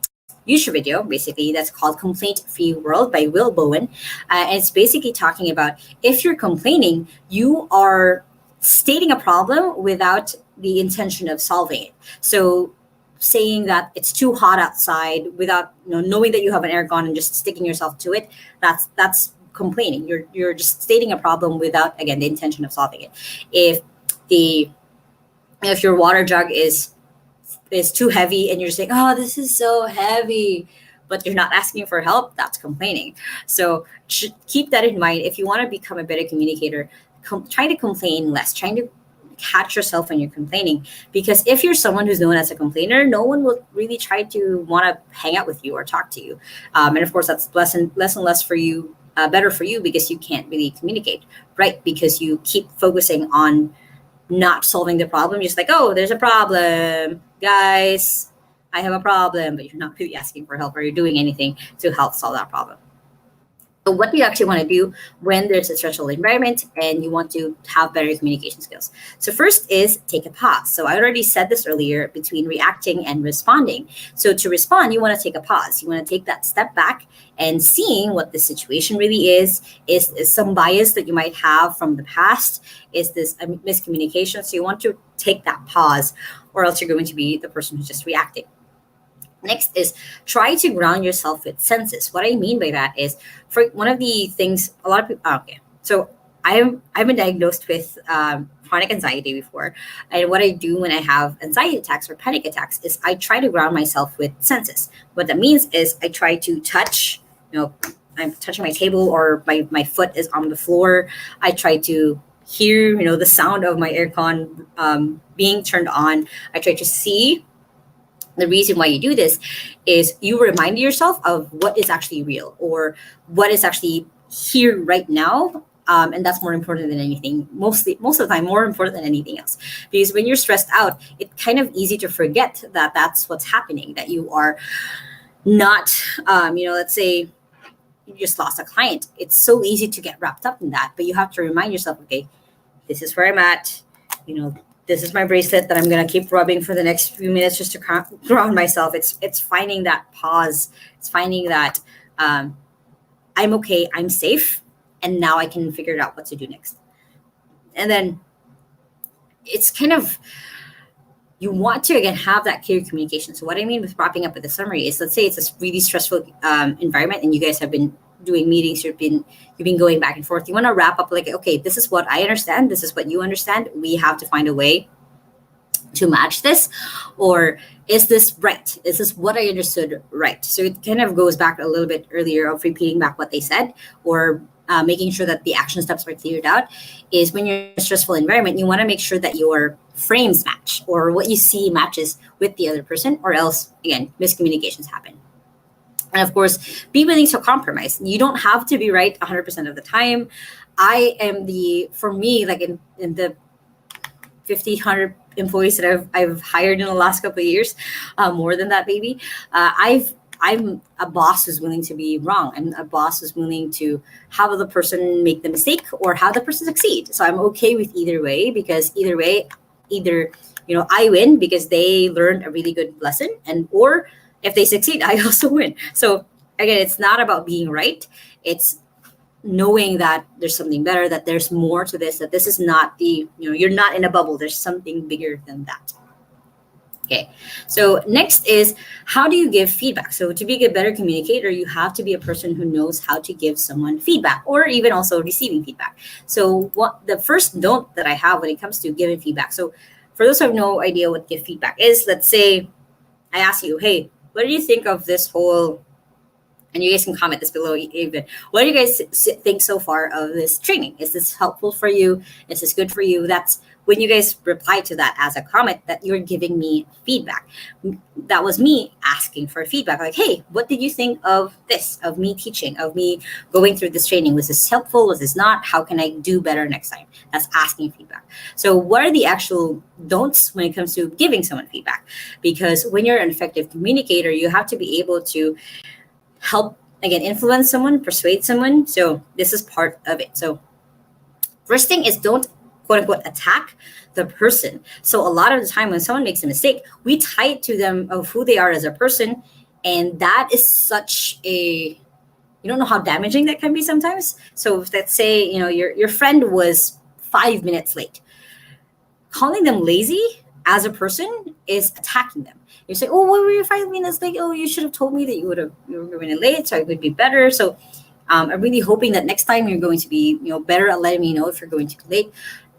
YouTube video, basically, that's called Complaint Free World by Will Bowen. And it's basically talking about, if you're complaining, you are stating a problem without the intention of solving it. So saying that it's too hot outside without knowing that you have an aircon and just sticking yourself to it, that's complaining. You're just stating a problem without, again, the intention of solving it. If your water jug is too heavy and you're saying, oh, this is so heavy, but you're not asking for help, that's complaining. So keep that in mind. If you want to become a better communicator, try to complain less, trying to catch yourself when you're complaining, because if you're someone who's known as a complainer, no one will really try to want to hang out with you or talk to you. And of course, that's less and less for you, better for you, because you can't really communicate, right? Because you keep focusing on not solving the problem. You're just like, oh, there's a problem, guys, I have a problem, but you're not really asking for help or you're doing anything to help solve that problem. So what do you actually want to do when there's a stressful environment and you want to have better communication skills? So first is take a pause. So I already said this earlier, between reacting and responding. So to respond, you want to take a pause. You want to take that step back and seeing what the situation really is some bias that you might have from the past. Is this a miscommunication? So you want to take that pause, or else you're going to be the person who's just reacting. Next is try to ground yourself with senses. What I mean by that is, for one of the things a lot of people. Okay, so I've been diagnosed with chronic anxiety before, and what I do when I have anxiety attacks or panic attacks is I try to ground myself with senses. What that means is I try to touch. I'm touching my table or my foot is on the floor. I try to hear the sound of my aircon being turned on. I try to see. The reason why you do this is you remind yourself of what is actually real or what is actually here right now. And that's more important than anything. Most of the time, more important than anything else. Because when you're stressed out, it's kind of easy to forget that that's what's happening. That you are not, let's say you just lost a client. It's so easy to get wrapped up in that. But you have to remind yourself, okay, this is where I'm at. This is my bracelet that I'm gonna keep rubbing for the next few minutes just to ground myself. It's finding that pause. It's finding that I'm okay, I'm safe, and now I can figure out what to do next. And then it's kind of you want to again have that clear communication. So what I mean with wrapping up with the summary is, let's say it's a really stressful environment, and you guys have been doing meetings, you've been going back and forth. You want to wrap up like, okay, this is what I understand, this is what you understand. We have to find a way to match this, or is this right? Is this what I understood right? So it kind of goes back a little bit earlier of repeating back what they said, or making sure that the action steps are cleared out. Is when you're in a stressful environment, you want to make sure that your frames match, or what you see matches with the other person, or else again miscommunications happen. And of course, be willing to compromise. You don't have to be right 100% of the time. I am for me, like in the 50, 100 employees that I've hired in the last couple of years, more than that, maybe. I'm a boss who's willing to be wrong. I'm a boss who's willing to have the person make the mistake or have the person succeed. So I'm okay with either way, because either way, I win because they learned a really good lesson, or if they succeed, I also win. So again, it's not about being right. It's knowing that there's something better, that there's more to this, that this is not you're not in a bubble. There's something bigger than that. Okay. So next is, how do you give feedback? So to be a better communicator, you have to be a person who knows how to give someone feedback, or even also receiving feedback. So what the first note that I have when it comes to giving feedback. So for those who have no idea what give feedback is, let's say I ask you, hey, what do you think of this whole, and you guys can comment this below even, what do you guys think so far of this training? Is this helpful for you? Is this good for you? That's when you guys reply to that as a comment, that you're giving me feedback. That was me asking for feedback. Like, hey, what did you think of this, of me teaching, of me going through this training? Was this helpful? Was this not? How can I do better next time? That's asking feedback. So what are the actual don'ts when it comes to giving someone feedback? Because when you're an effective communicator, you have to be able to help, again, influence someone, persuade someone. So this is part of it. So first thing is, don't quote unquote attack the person. So a lot of the time when someone makes a mistake, we tie it to them of who they are as a person. And that is such a, you don't know how damaging that can be sometimes. So if, let's say, your friend was 5 minutes late. Calling them lazy as a person is attacking them. You say, oh, why were you 5 minutes late? Oh, you should have told me that you were going late, so it would be better. So I'm really hoping that next time you're going to be, better at letting me know if you're going to be late.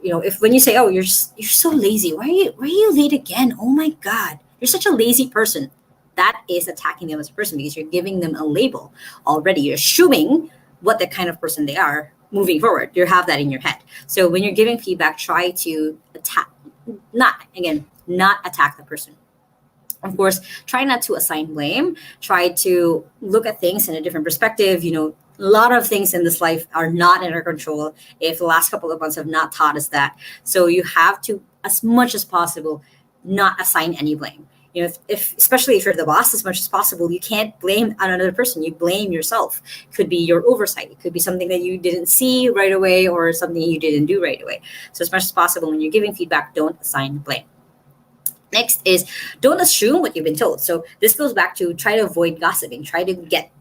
If when you say, oh, you're so lazy, why are you late again? Oh my God, you're such a lazy person. That is attacking them as a person, because you're giving them a label already. You're assuming what the kind of person they are moving forward. You have that in your head. So when you're giving feedback, try to not attack the person. Of course, try not to assign blame. Try to look at things in a different perspective. A lot of things in this life are not in our control, if the last couple of months have not taught us that. So you have to, as much as possible, not assign any blame. Especially if you're the boss, as much as possible, you can't blame another person. You blame yourself. It could be your oversight. It could be something that you didn't see right away, or something you didn't do right away. So as much as possible, when you're giving feedback, don't assign blame. Next is, don't assume what you've been told. So this goes back to try to avoid gossiping. Try to get,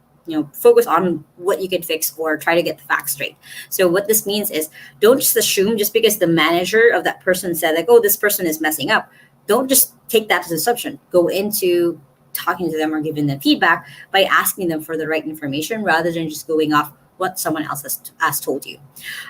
focus on what you can fix, or try to get the facts straight. So what this means is, don't just assume just because the manager of that person said, like, oh, this person is messing up. Don't just take that as an assumption. Go into talking to them or giving them feedback by asking them for the right information rather than just going off what someone else has told you.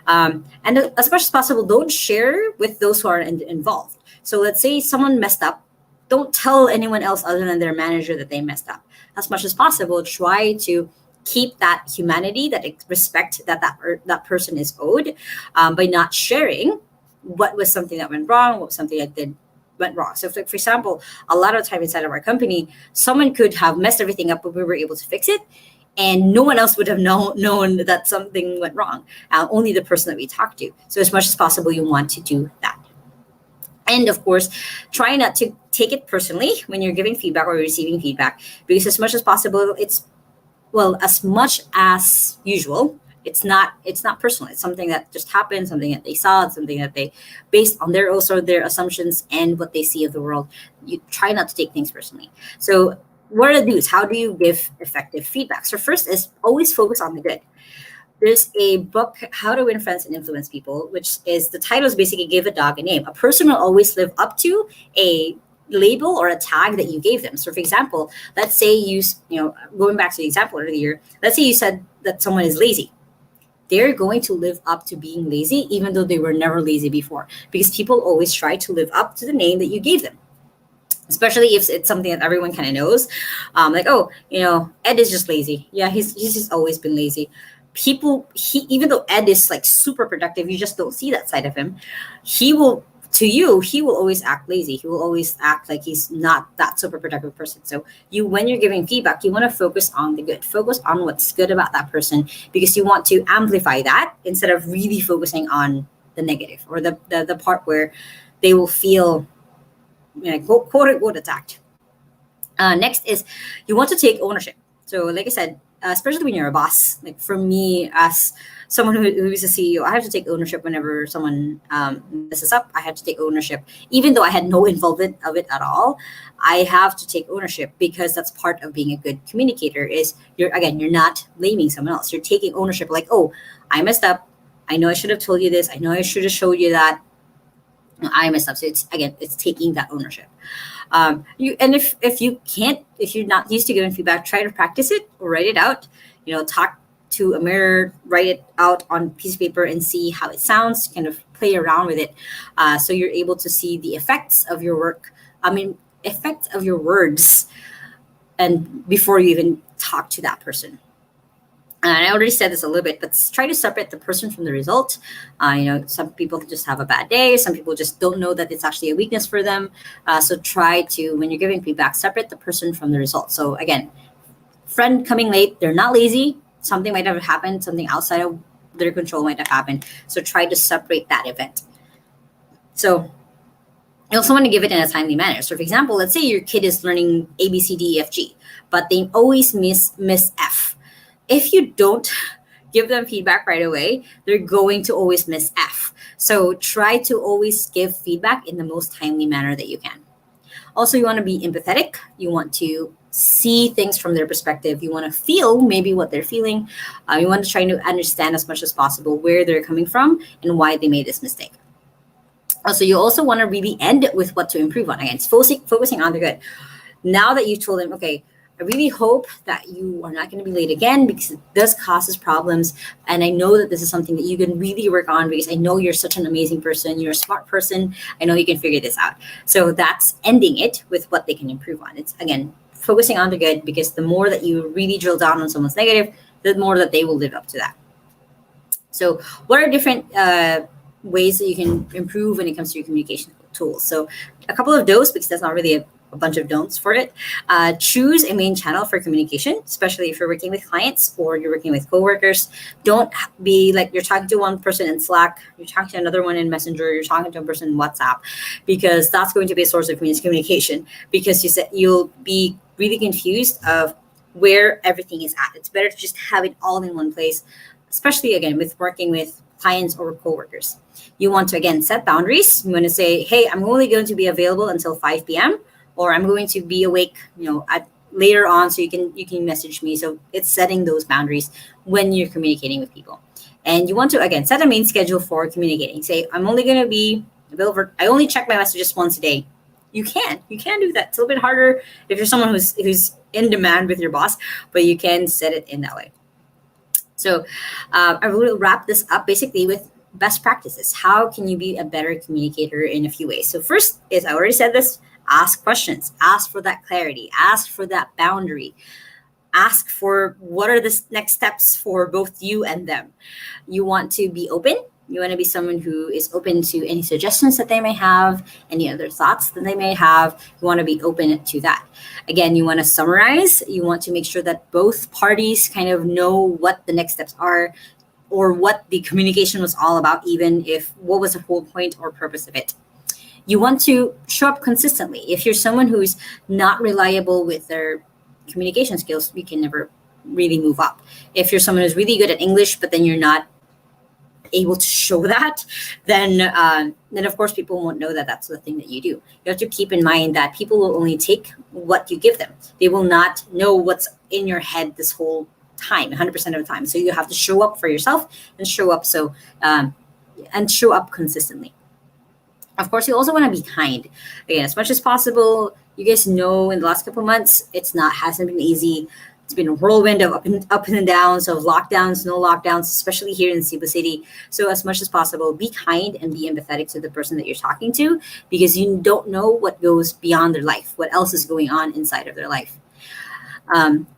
And as much as possible, don't share with those who are involved. So let's say someone messed up, don't tell anyone else other than their manager that they messed up. As much as possible, try to keep that humanity, that respect that person is owed, by not sharing what was something that went wrong, what was something that went wrong. So, for example, a lot of time inside of our company, someone could have messed everything up, but we were able to fix it, and no one else would have known that something went wrong. Only the person that we talked to. So, as much as possible, you want to do that. And of course, try not to take it personally when you're giving feedback or receiving feedback, because as much as possible, as much as usual, it's not personal. It's something that just happened, something that they saw, something that they based on their assumptions and what they see of the world. You try not to take things personally. So what are the do's? How do you give effective feedback? So first is always focus on the good. There's a book, How to Win Friends and Influence People, which is, the title is basically Give a Dog a Name. A person will always live up to a label or a tag that you gave them. So for example, let's say going back to the example earlier, let's say you said that someone is lazy. They're going to live up to being lazy, even though they were never lazy before, because people always try to live up to the name that you gave them. Especially if it's something that everyone kind of knows, Ed is just lazy. Yeah, he's just always been lazy. Even though Ed is like super productive, you just don't see that side of him. He will always act lazy. He will always act like he's not that super productive person. So when you're giving feedback, you want to focus on the good, focus on what's good about that person, because you want to amplify that instead of really focusing on the negative or the part where they will feel, quote unquote, attacked. Next is you want to take ownership. So like I said, especially when you're a boss, like for me as someone who is a CEO, I have to take ownership whenever someone messes up. I have to take ownership, even though I had no involvement of it at all. I have to take ownership because that's part of being a good communicator. Is you're not blaming someone else. You're taking ownership. Like, oh, I messed up. I know I should have told you this. I know I should have showed you that. I messed up. So it's taking that ownership. If you're not used to giving feedback, try to practice it or write it out. Talk to a mirror, write it out on a piece of paper and see how it sounds, kind of play around with it. So you're able to see the effects of your work. Effects of your words, and before you even talk to that person. And I already said this a little bit, but try to separate the person from the result. Some people just have a bad day. Some people just don't know that it's actually a weakness for them. So try to, when you're giving feedback, separate the person from the result. So again, friend coming late, they're not lazy. Something might have happened. Something outside of their control might have happened. So try to separate that event. So you also want to give it in a timely manner. So for example, let's say your kid is learning A, B, C, D, E, F, G, but they always miss F. If you don't give them feedback right away, they're going to always miss F. So try to always give feedback in the most timely manner that you can. Also, you want to be empathetic. You want to see things from their perspective. You want to feel maybe what they're feeling. You want to try to understand as much as possible where they're coming from and why they made this mistake. Also, you also want to really end with what to improve on. Again, it's focusing on the good. Now that you told them, okay, I really hope that you are not going to be late again, because it does cause us problems. And I know that this is something that you can really work on, because I know you're such an amazing person. You're a smart person. I know you can figure this out. So that's ending it with what they can improve on. It's, again, focusing on the good, because the more that you really drill down on someone's negative, the more that they will live up to that. So what are different ways that you can improve when it comes to your communication tools? So a couple of those, because that's not really a bunch of don'ts for it. Choose a main channel for communication, especially if you're working with clients or you're working with coworkers. Don't be like you're talking to one person in Slack, you're talking to another one in Messenger, you're talking to a person in WhatsApp, because that's going to be a source of communication. Because you'll be really confused of where everything is at. It's better to just have it all in one place, especially again with working with clients or coworkers. You want to again set boundaries. You want to say, hey, I'm only going to be available until 5 p.m. or I'm going to be awake, at later on, so you can message me. So it's setting those boundaries when you're communicating with people. And you want to again set a main schedule for communicating. Say, I'm only going to be available. I only check my messages once a day. You can do that. It's a little bit harder if you're someone who's in demand with your boss, but you can set it in that way. So I will wrap this up basically with best practices. How can you be a better communicator in a few ways? So first is, I already said this, ask questions, ask for that clarity, ask for that boundary, ask for what are the next steps for both you and them. You want to be open. You want to be someone who is open to any suggestions that they may have, any other thoughts that they may have. You want to be open to that. Again, you want to summarize. You want to make sure that both parties kind of know what the next steps are or what the communication was all about, even if what was the whole point or purpose of it. You want to show up consistently. If you're someone who's not reliable with their communication skills, you can never really move up. If you're someone who's really good at English, but then you're not able to show that, then of course people won't know that that's the thing that you do. You have to keep in mind that people will only take what you give them. They will not know what's in your head this whole time, 100% of the time. So you have to show up for yourself and show up and show up consistently. Of course, you also want to be kind. Again, as much as possible. You guys know in the last couple of months, hasn't been easy. It's been a whirlwind of up and downs, of lockdowns, no lockdowns, especially here in Cebu City. So as much as possible, be kind and be empathetic to the person that you're talking to, because you don't know what goes beyond their life, what else is going on inside of their life.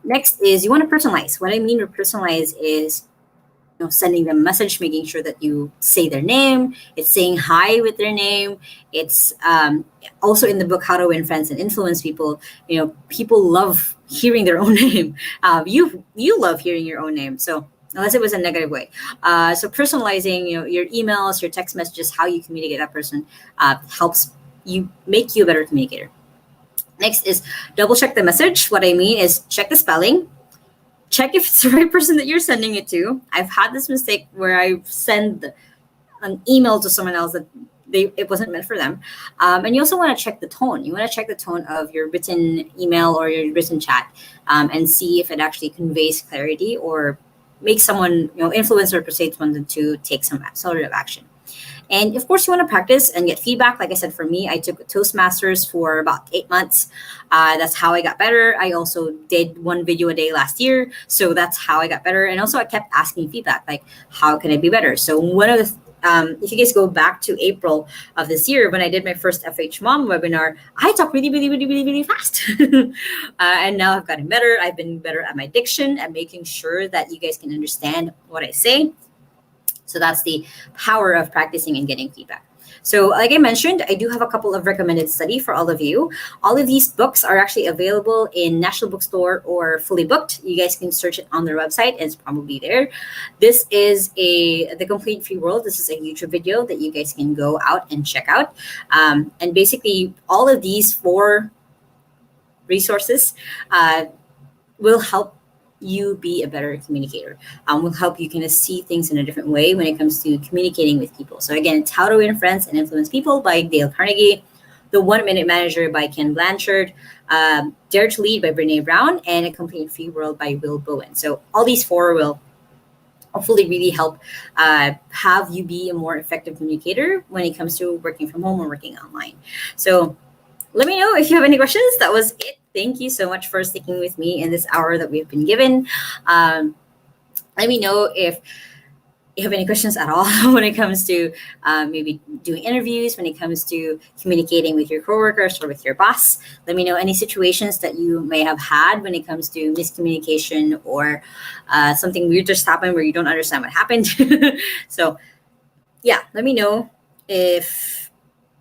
Next is you want to personalize. What I mean with personalize is sending them a message, making sure that you say their name. It's saying hi with their name. It's also in the book, How to Win Friends and Influence People. People love hearing their own name. You love hearing your own name. So unless it was a negative way. So personalizing, your emails, your text messages, how you communicate that person helps make you a better communicator. Next is double check the message. What I mean is check the spelling. Check if it's the right person that you're sending it to. I've had this mistake where I send an email to someone else that it wasn't meant for them. And you also want to check the tone. You want to check the tone of your written email or your written chat and see if it actually conveys clarity or makes someone, influence or persuade someone to take some sort of action. And of course, you want to practice and get feedback. Like I said, for me, I took Toastmasters for about 8 months. That's how I got better. I also did 1 video a day last year. So that's how I got better. And also I kept asking feedback, like, how can I be better? So one of the if you guys go back to April of this year, when I did my first FH Mom webinar, I talk really, really, really, really, really fast. And now I've gotten better. I've been better at my diction and making sure that you guys can understand what I say. So that's the power of practicing and getting feedback. So like I mentioned, I do have a couple of recommended study for all of you. All of these books are actually available in National Bookstore or Fully Booked. You guys can search it on their website. It's probably there. This is The Complete Free World. This is a YouTube video that you guys can go out and check out. And basically, all of these 4 resources will help you be a better communicator. Will help you kind of see things in a different way when it comes to communicating with people. So again, it's How to Win Friends and Influence People by Dale Carnegie, The 1 Minute Manager by Ken Blanchard, Dare to Lead by Brene Brown, and A Complete Free World by Will Bowen. So all these 4 will hopefully really help have you be a more effective communicator when it comes to working from home or working online. So let me know if you have any questions. That was it. Thank you so much for sticking with me in this hour that we've been given. Let me know if you have any questions at all when it comes to maybe doing interviews, when it comes to communicating with your coworkers or with your boss. Let me know any situations that you may have had when it comes to miscommunication or something weird just happened where you don't understand what happened. So yeah, let me know if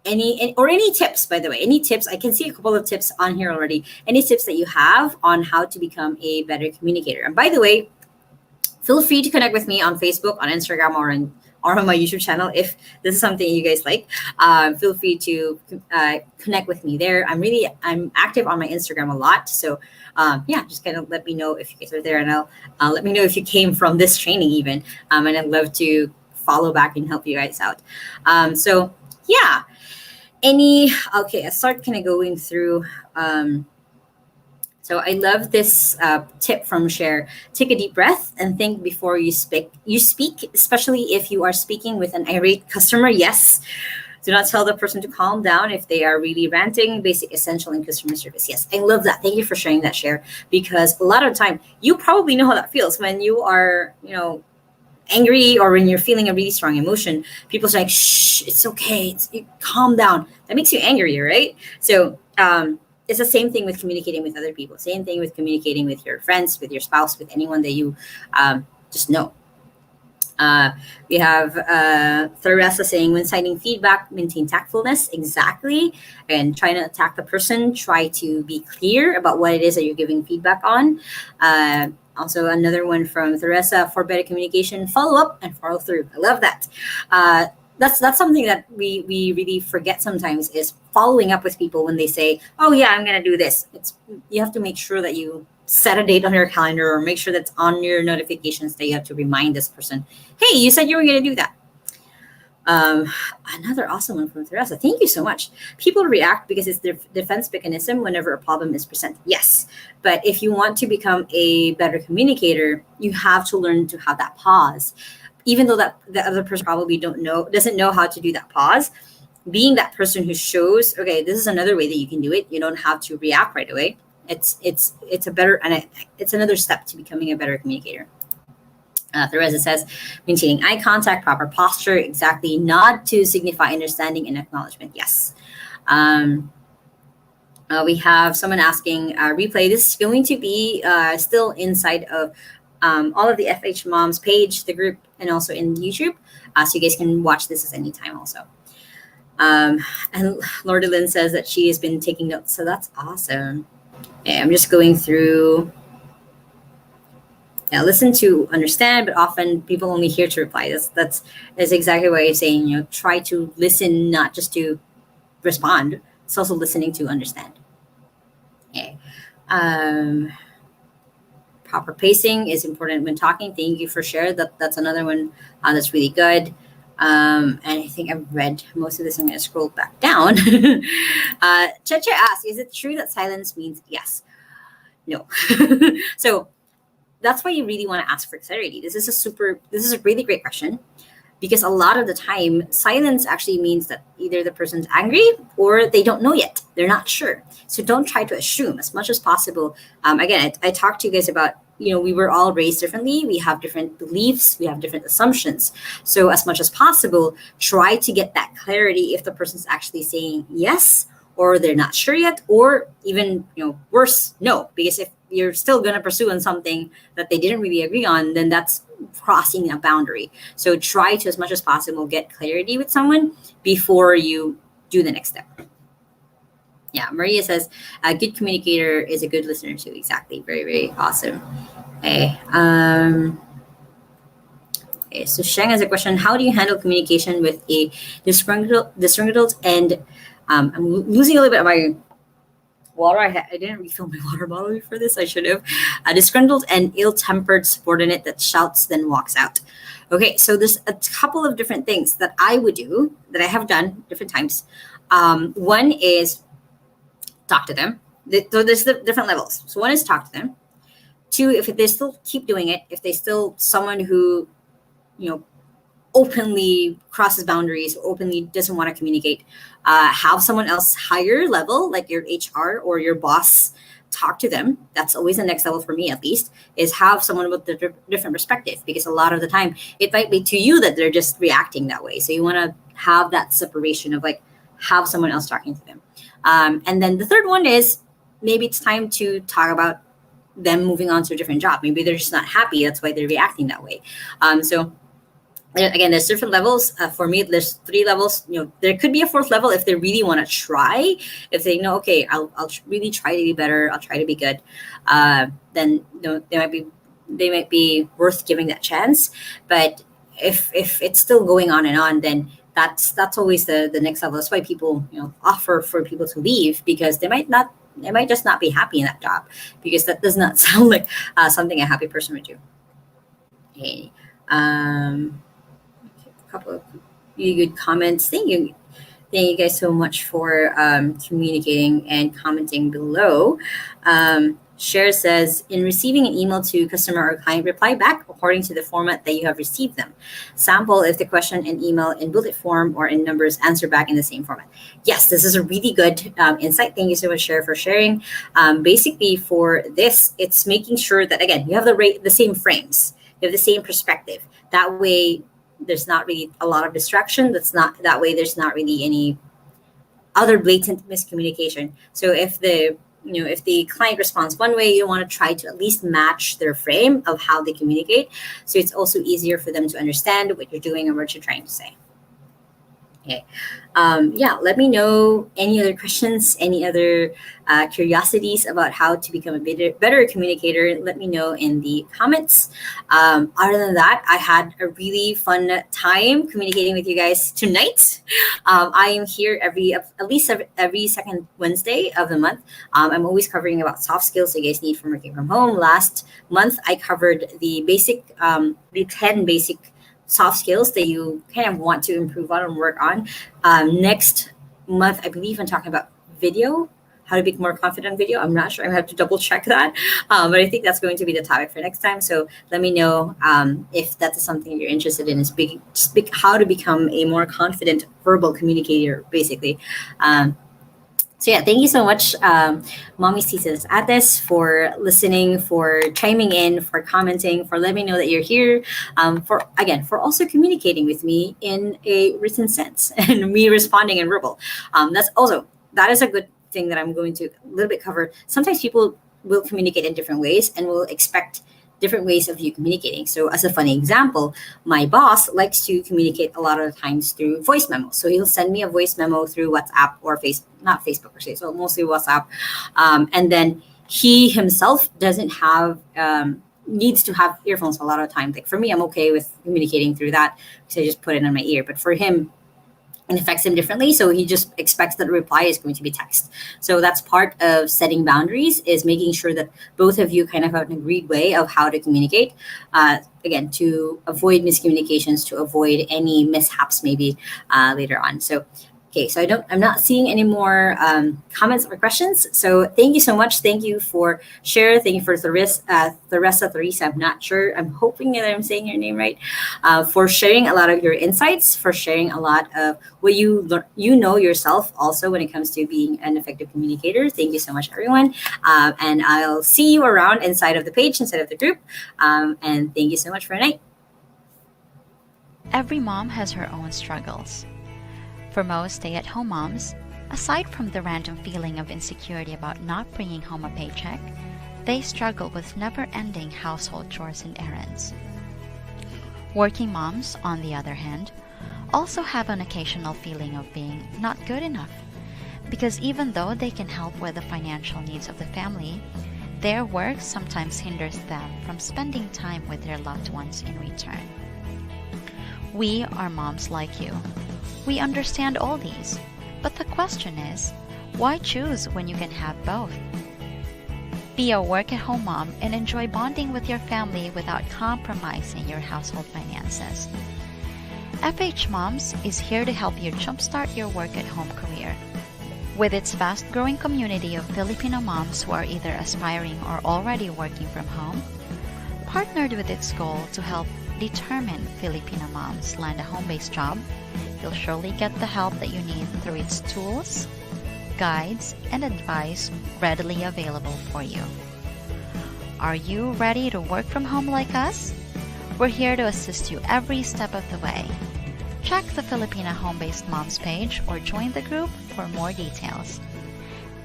any tips, by the way, any tips. I can see a couple of tips on here already. Any tips that you have on how to become a better communicator. And by the way, feel free to connect with me on Facebook, on Instagram, or on my YouTube channel if this is something you guys like. Feel free to connect with me there. I'm active on my Instagram a lot. So yeah, just kind of let me know if you guys are there, and I'll let me know if you came from this training even. And I'd love to follow back and help you guys out. So yeah. I start kind of going through. So I love this tip from Cher. Take a deep breath and think before you speak. Especially if you are speaking with an irate customer. Yes, Do not tell the person to calm down if they are really ranting. Basic, essential, in customer service. Yes, I love that. Thank you for sharing that, share, because a lot of the time you probably know how that feels when you are, angry, or when you're feeling a really strong emotion. People's like, shh, it's okay, calm down. That makes you angrier, right? So it's the same thing with communicating with other people. Same thing with communicating with your friends, with your spouse, with anyone that you just know. We have Theresa saying, when citing feedback, maintain tactfulness. Exactly. And try not to attack the person. Try to be clear about what it is that you're giving feedback on. Also, another one from Theresa, for better communication, follow up and follow through. I love that. That's something that we really forget sometimes, is following up with people when they say, oh yeah, I'm going to do this. You have to make sure that you set a date on your calendar, or make sure that's on your notifications, that you have to remind this person, hey, you said you were going to do that. Another awesome one from Teresa. Thank you so much. People react because it's their defense mechanism whenever a problem is presented. Yes, but if you want to become a better communicator, you have to learn to have that pause. Even though that the other person probably doesn't know how to do that pause, being that person who shows, okay, this is another way that you can do it. You don't have to react right away. It's a better, and it's another step to becoming a better communicator. Theresa says, maintaining eye contact, proper posture, exactly, nod to signify understanding and acknowledgement. Yes. We have someone asking, replay. This is going to be still inside of all of the FH Moms page, the group, and also in YouTube. So you guys can watch this at any time also. And Lordy Lynn says that she has been taking notes. So that's awesome. Okay, I'm just going through. Yeah, listen to understand, but often people only hear to reply. That's exactly what I'm saying. Try to listen, not just to respond. It's also listening to understand. Okay. Proper pacing is important when talking. Thank you for sharing. That's another one that's really good. And I think I've read most of this. I'm going to scroll back down. Cheche asks, is it true that silence means yes? No. So that's why you really want to ask for clarity. This is a really great question, because a lot of the time silence actually means that either the person's angry or they don't know yet. They're not sure. So don't try to assume as much as possible. Again, I talked to you guys about, we were all raised differently. We have different beliefs. We have different assumptions. So as much as possible, try to get that clarity if the person's actually saying yes, or they're not sure yet, or even, worse, no. Because if you're still going to pursue on something that they didn't really agree on, then that's crossing a boundary. So try to, as much as possible, get clarity with someone before you do the next step. Yeah, Maria says, a good communicator is a good listener too. Exactly. Very, very awesome. Okay. Okay, so Sheng has a question. How do you handle communication with a disgruntled and I'm losing a little bit of my water. I didn't refill my water bottle for this. I should have. A disgruntled and ill-tempered subordinate that shouts then walks out. Okay, so there's a couple of different things that I would do, that I have done different times. One is talk to them. So there's the different levels. So one is talk to them. Two, if they still keep doing it, if they still someone who, openly crosses boundaries, openly doesn't want to communicate, have someone else higher level, like your HR or your boss, talk to them. That's always the next level for me, at least, is have someone with the different perspective, because a lot of the time it might be to you that they're just reacting that way. So you want to have that separation of have someone else talking to them. And then the third one is maybe it's time to talk about them moving on to a different job. Maybe they're just not happy. That's why they're reacting that way. So again, there's different levels. For me, there's 3 levels. There could be a 4th level if they really want to try. If they know, okay, I'll really try to be better. I'll try to be good. Then they might be worth giving that chance. But if it's still going on and on, then that's always the next level. That's why people offer for people to leave, because they might just not be happy in that job, because that does not sound like something a happy person would do. Okay. Couple of really good comments. Thank you guys so much for communicating and commenting below. Cher says, in receiving an email to customer or client, reply back according to the format that you have received them. Sample if the question and email in bullet form or in numbers, answer back in the same format. Yes, this is a really good insight. Thank you so much, Cher, for sharing. Basically, for this, it's making sure that, again, you have the same frames, you have the same perspective. That way, there's not really a lot of distraction. That way, there's not really any other blatant miscommunication. So if the client responds one way, you want to try to at least match their frame of how they communicate. So it's also easier for them to understand what you're doing and what you're trying to say. Okay. Let me know any other questions, any other curiosities about how to become a better communicator. Let me know in the comments. Other than that, I had a really fun time communicating with you guys tonight. I am here at least every second Wednesday of the month. I'm always covering about soft skills you guys need from working from home. Last month, I covered the 10 basic soft skills that you kind of want to improve on and work on. Next month, I believe I'm talking about video, how to be more confident on video. I'm not sure. I have to double check that. But I think that's going to be the topic for next time. So let me know if that's something you're interested in, is how to become a more confident verbal communicator, basically. So yeah, thank you so much, Mommy Titas Ates, for listening, for chiming in, for commenting, for letting me know that you're here, for also communicating with me in a written sense and me responding in verbal. That is a good thing that I'm going to a little bit cover. Sometimes people will communicate in different ways and will expect different ways of you communicating. So as a funny example, my boss likes to communicate a lot of times through voice memos. So he'll send me a voice memo through WhatsApp or not Facebook per se, so mostly WhatsApp. And then he himself needs to have earphones a lot of time. Like for me, I'm okay with communicating through that because I just put it in my ear. But for him, it affects him differently. So he just expects that the reply is going to be text. So that's part of setting boundaries, is making sure that both of you kind of have an agreed way of how to communicate. Again, to avoid miscommunications, to avoid any mishaps maybe later on. So okay, so I'm not seeing any more comments or questions. So thank you so much. Thank you for Cher. Thank you for Theresa. I'm not sure. I'm hoping that I'm saying your name right. For sharing a lot of your insights, for sharing a lot of what you know yourself also when it comes to being an effective communicator. Thank you so much, everyone. And I'll see you around inside of the page, inside of the group. And thank you so much for tonight. Every mom has her own struggles. For most stay-at-home moms, aside from the random feeling of insecurity about not bringing home a paycheck, they struggle with never-ending household chores and errands. Working moms, on the other hand, also have an occasional feeling of being not good enough, because even though they can help with the financial needs of the family, their work sometimes hinders them from spending time with their loved ones in return. We are moms like you. We understand all these, but the question is, why choose when you can have both? Be a work-at-home mom and enjoy bonding with your family without compromising your household finances. FH Moms is here to help you jumpstart your work-at-home career. With its fast-growing community of Filipino moms who are either aspiring or already working from home, partnered with its goal to help determined Filipino moms land a home-based job, you'll surely get the help that you need through its tools, guides, and advice readily available for you. Are you ready to work from home like us? We're here to assist you every step of the way. Check the Filipina Home-Based Moms page or join the group for more details.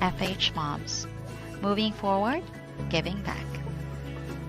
FH Moms. Moving forward, giving back.